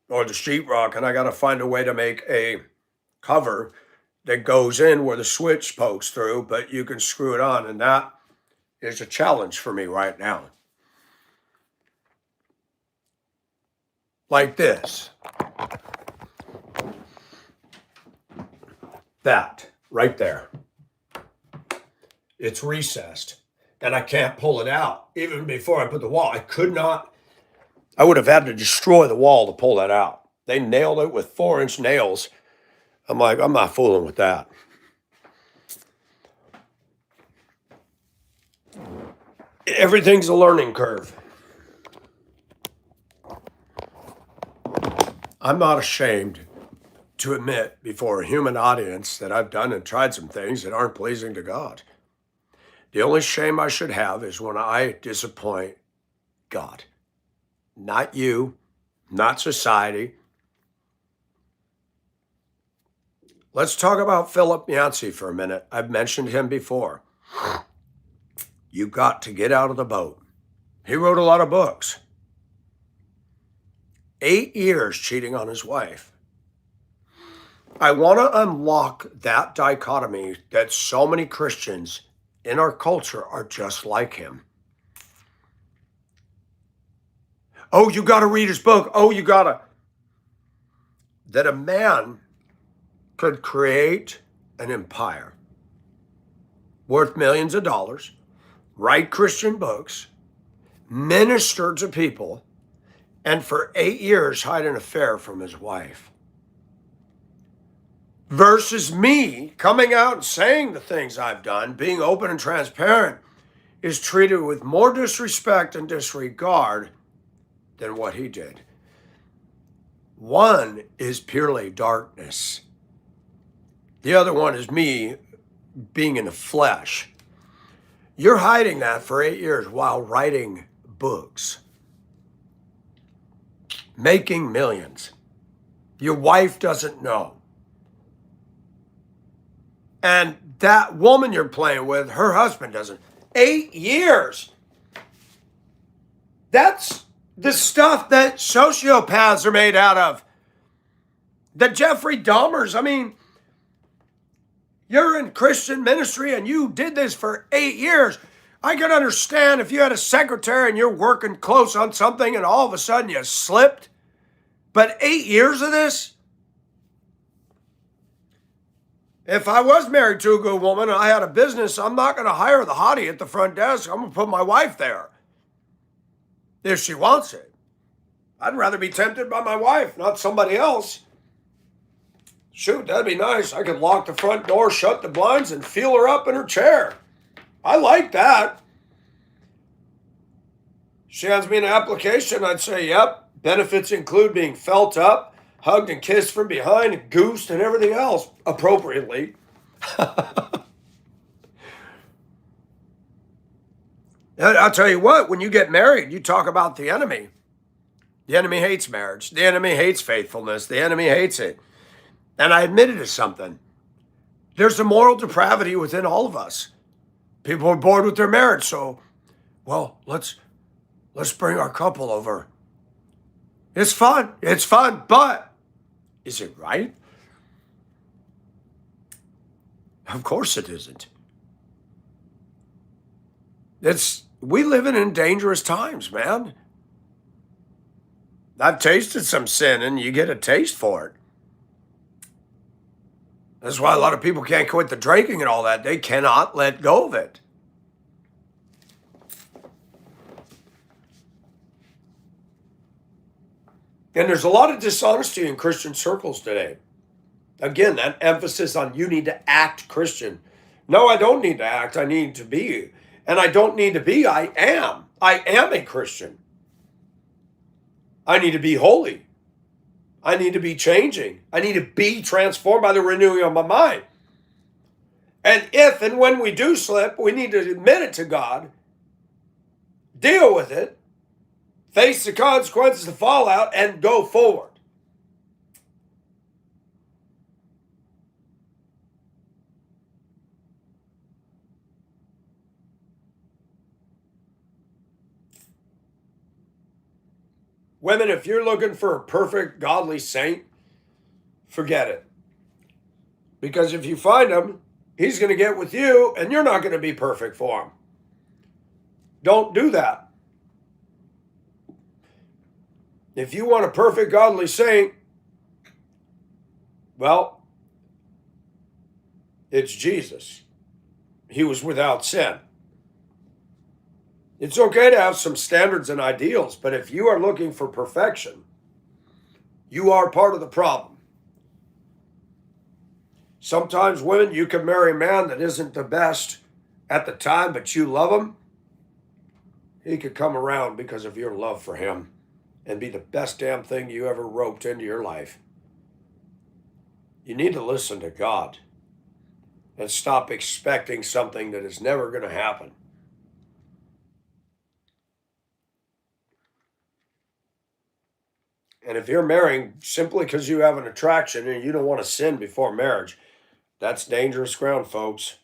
or the sheetrock, and I got to find a way to make a cover that goes in where the switch pokes through, but you can screw it on, and that is a challenge for me right now. Like this. That right there. It's recessed and I can't pull it out. Even before I put the wall, I could not. I would have had to destroy the wall to pull that out. They nailed it with 4-inch nails. I'm like, I'm not fooling with that. Everything's a learning curve. I'm not ashamed to admit before a human audience that I've done and tried some things that aren't pleasing to God. The only shame I should have is when I disappoint God. Not you, not society. Let's talk about Philip Yancey for a minute. I've mentioned him before. You got to get out of the boat. He wrote a lot of books. 8 years cheating on his wife. I want to unlock that dichotomy that so many Christians in our culture are just like him. Oh, you got to read his book. Oh, you got to. That a man could create an empire worth millions of dollars, write Christian books, minister to people, and for 8 years hide an affair from his wife. Versus me coming out and saying the things I've done, being open and transparent, is treated with more disrespect and disregard than what he did. One is purely darkness. The other one is me being in the flesh. You're hiding that for 8 years while writing books, making millions. Your wife doesn't know. And that woman you're playing with, her husband doesn't. 8 years. That's the stuff that sociopaths are made out of. The Jeffrey Dahmers. I mean, you're in Christian ministry and you did this for 8 years. I can understand if you had a secretary and you're working close on something and all of a sudden you slipped. But 8 years of this? If I was married to a good woman and I had a business, I'm not going to hire the hottie at the front desk. I'm going to put my wife there if she wants it. I'd rather be tempted by my wife, not somebody else. Shoot, that'd be nice. I could lock the front door, shut the blinds, and feel her up in her chair. I like that. She hands me an application. I'd say, yep, benefits include being felt up, hugged and kissed from behind, and goosed and everything else appropriately. I'll tell you what, when you get married, you talk about the enemy. The enemy hates marriage. The enemy hates faithfulness. The enemy hates it. And I admitted to something. There's a moral depravity within all of us. People are bored with their marriage, so, well, let's bring our couple over. It's fun, but is it right? Of course it isn't. We live in dangerous times, man. I've tasted some sin and you get a taste for it. That's why a lot of people can't quit the drinking and all that. They cannot let go of it. And there's a lot of dishonesty in Christian circles today. Again, that emphasis on you need to act Christian. No, I don't need to act. I need to be. And I don't need to be. I am. I am a Christian. I need to be holy. I need to be changing. I need to be transformed by the renewing of my mind. And if and when we do slip, we need to admit it to God, deal with it, face the consequences, the fallout, and go forward. Women, if you're looking for a perfect godly saint, forget it. Because if you find him, he's going to get with you and you're not going to be perfect for him. Don't do that. If you want a perfect godly saint, well, it's Jesus. He was without sin. It's okay to have some standards and ideals, but if you are looking for perfection, you are part of the problem. Sometimes women, you can marry a man that isn't the best at the time, but you love him. He could come around because of your love for him and be the best damn thing you ever roped into your life. You need to listen to God and stop expecting something that is never going to happen. And if you're marrying simply because you have an attraction and you don't want to sin before marriage, that's dangerous ground, folks.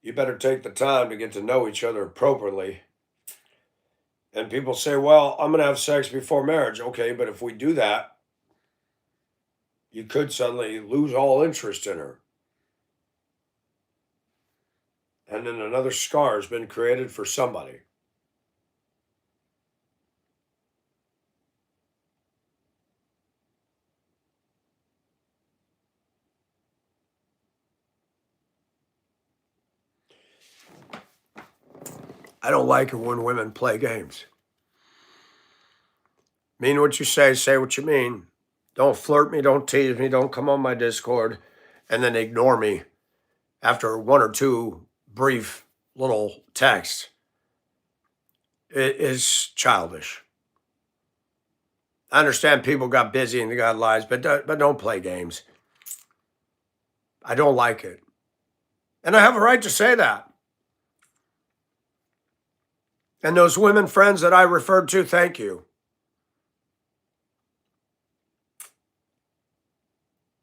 You better take the time to get to know each other appropriately. And people say, well, I'm going to have sex before marriage. Okay, but if we do that, you could suddenly lose all interest in her. And then another scar has been created for somebody. I don't like it when women play games. Mean what you say what you mean. Don't flirt me, don't tease me, don't come on my Discord and then ignore me after one or two brief little texts. It is childish. I understand people got busy and they got lives, but don't play games. I don't like it. And I have a right to say that. And those women friends that I referred to, thank you.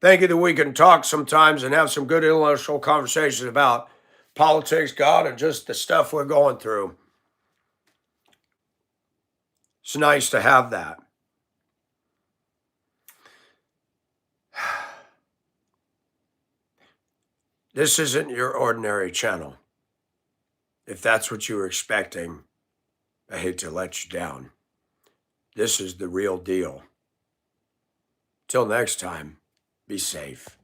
Thank you that we can talk sometimes and have some good intellectual conversations about politics, God, and just the stuff we're going through. It's nice to have that. This isn't your ordinary channel. If that's what you were expecting, I hate to let you down. This is the real deal. Till next time, be safe.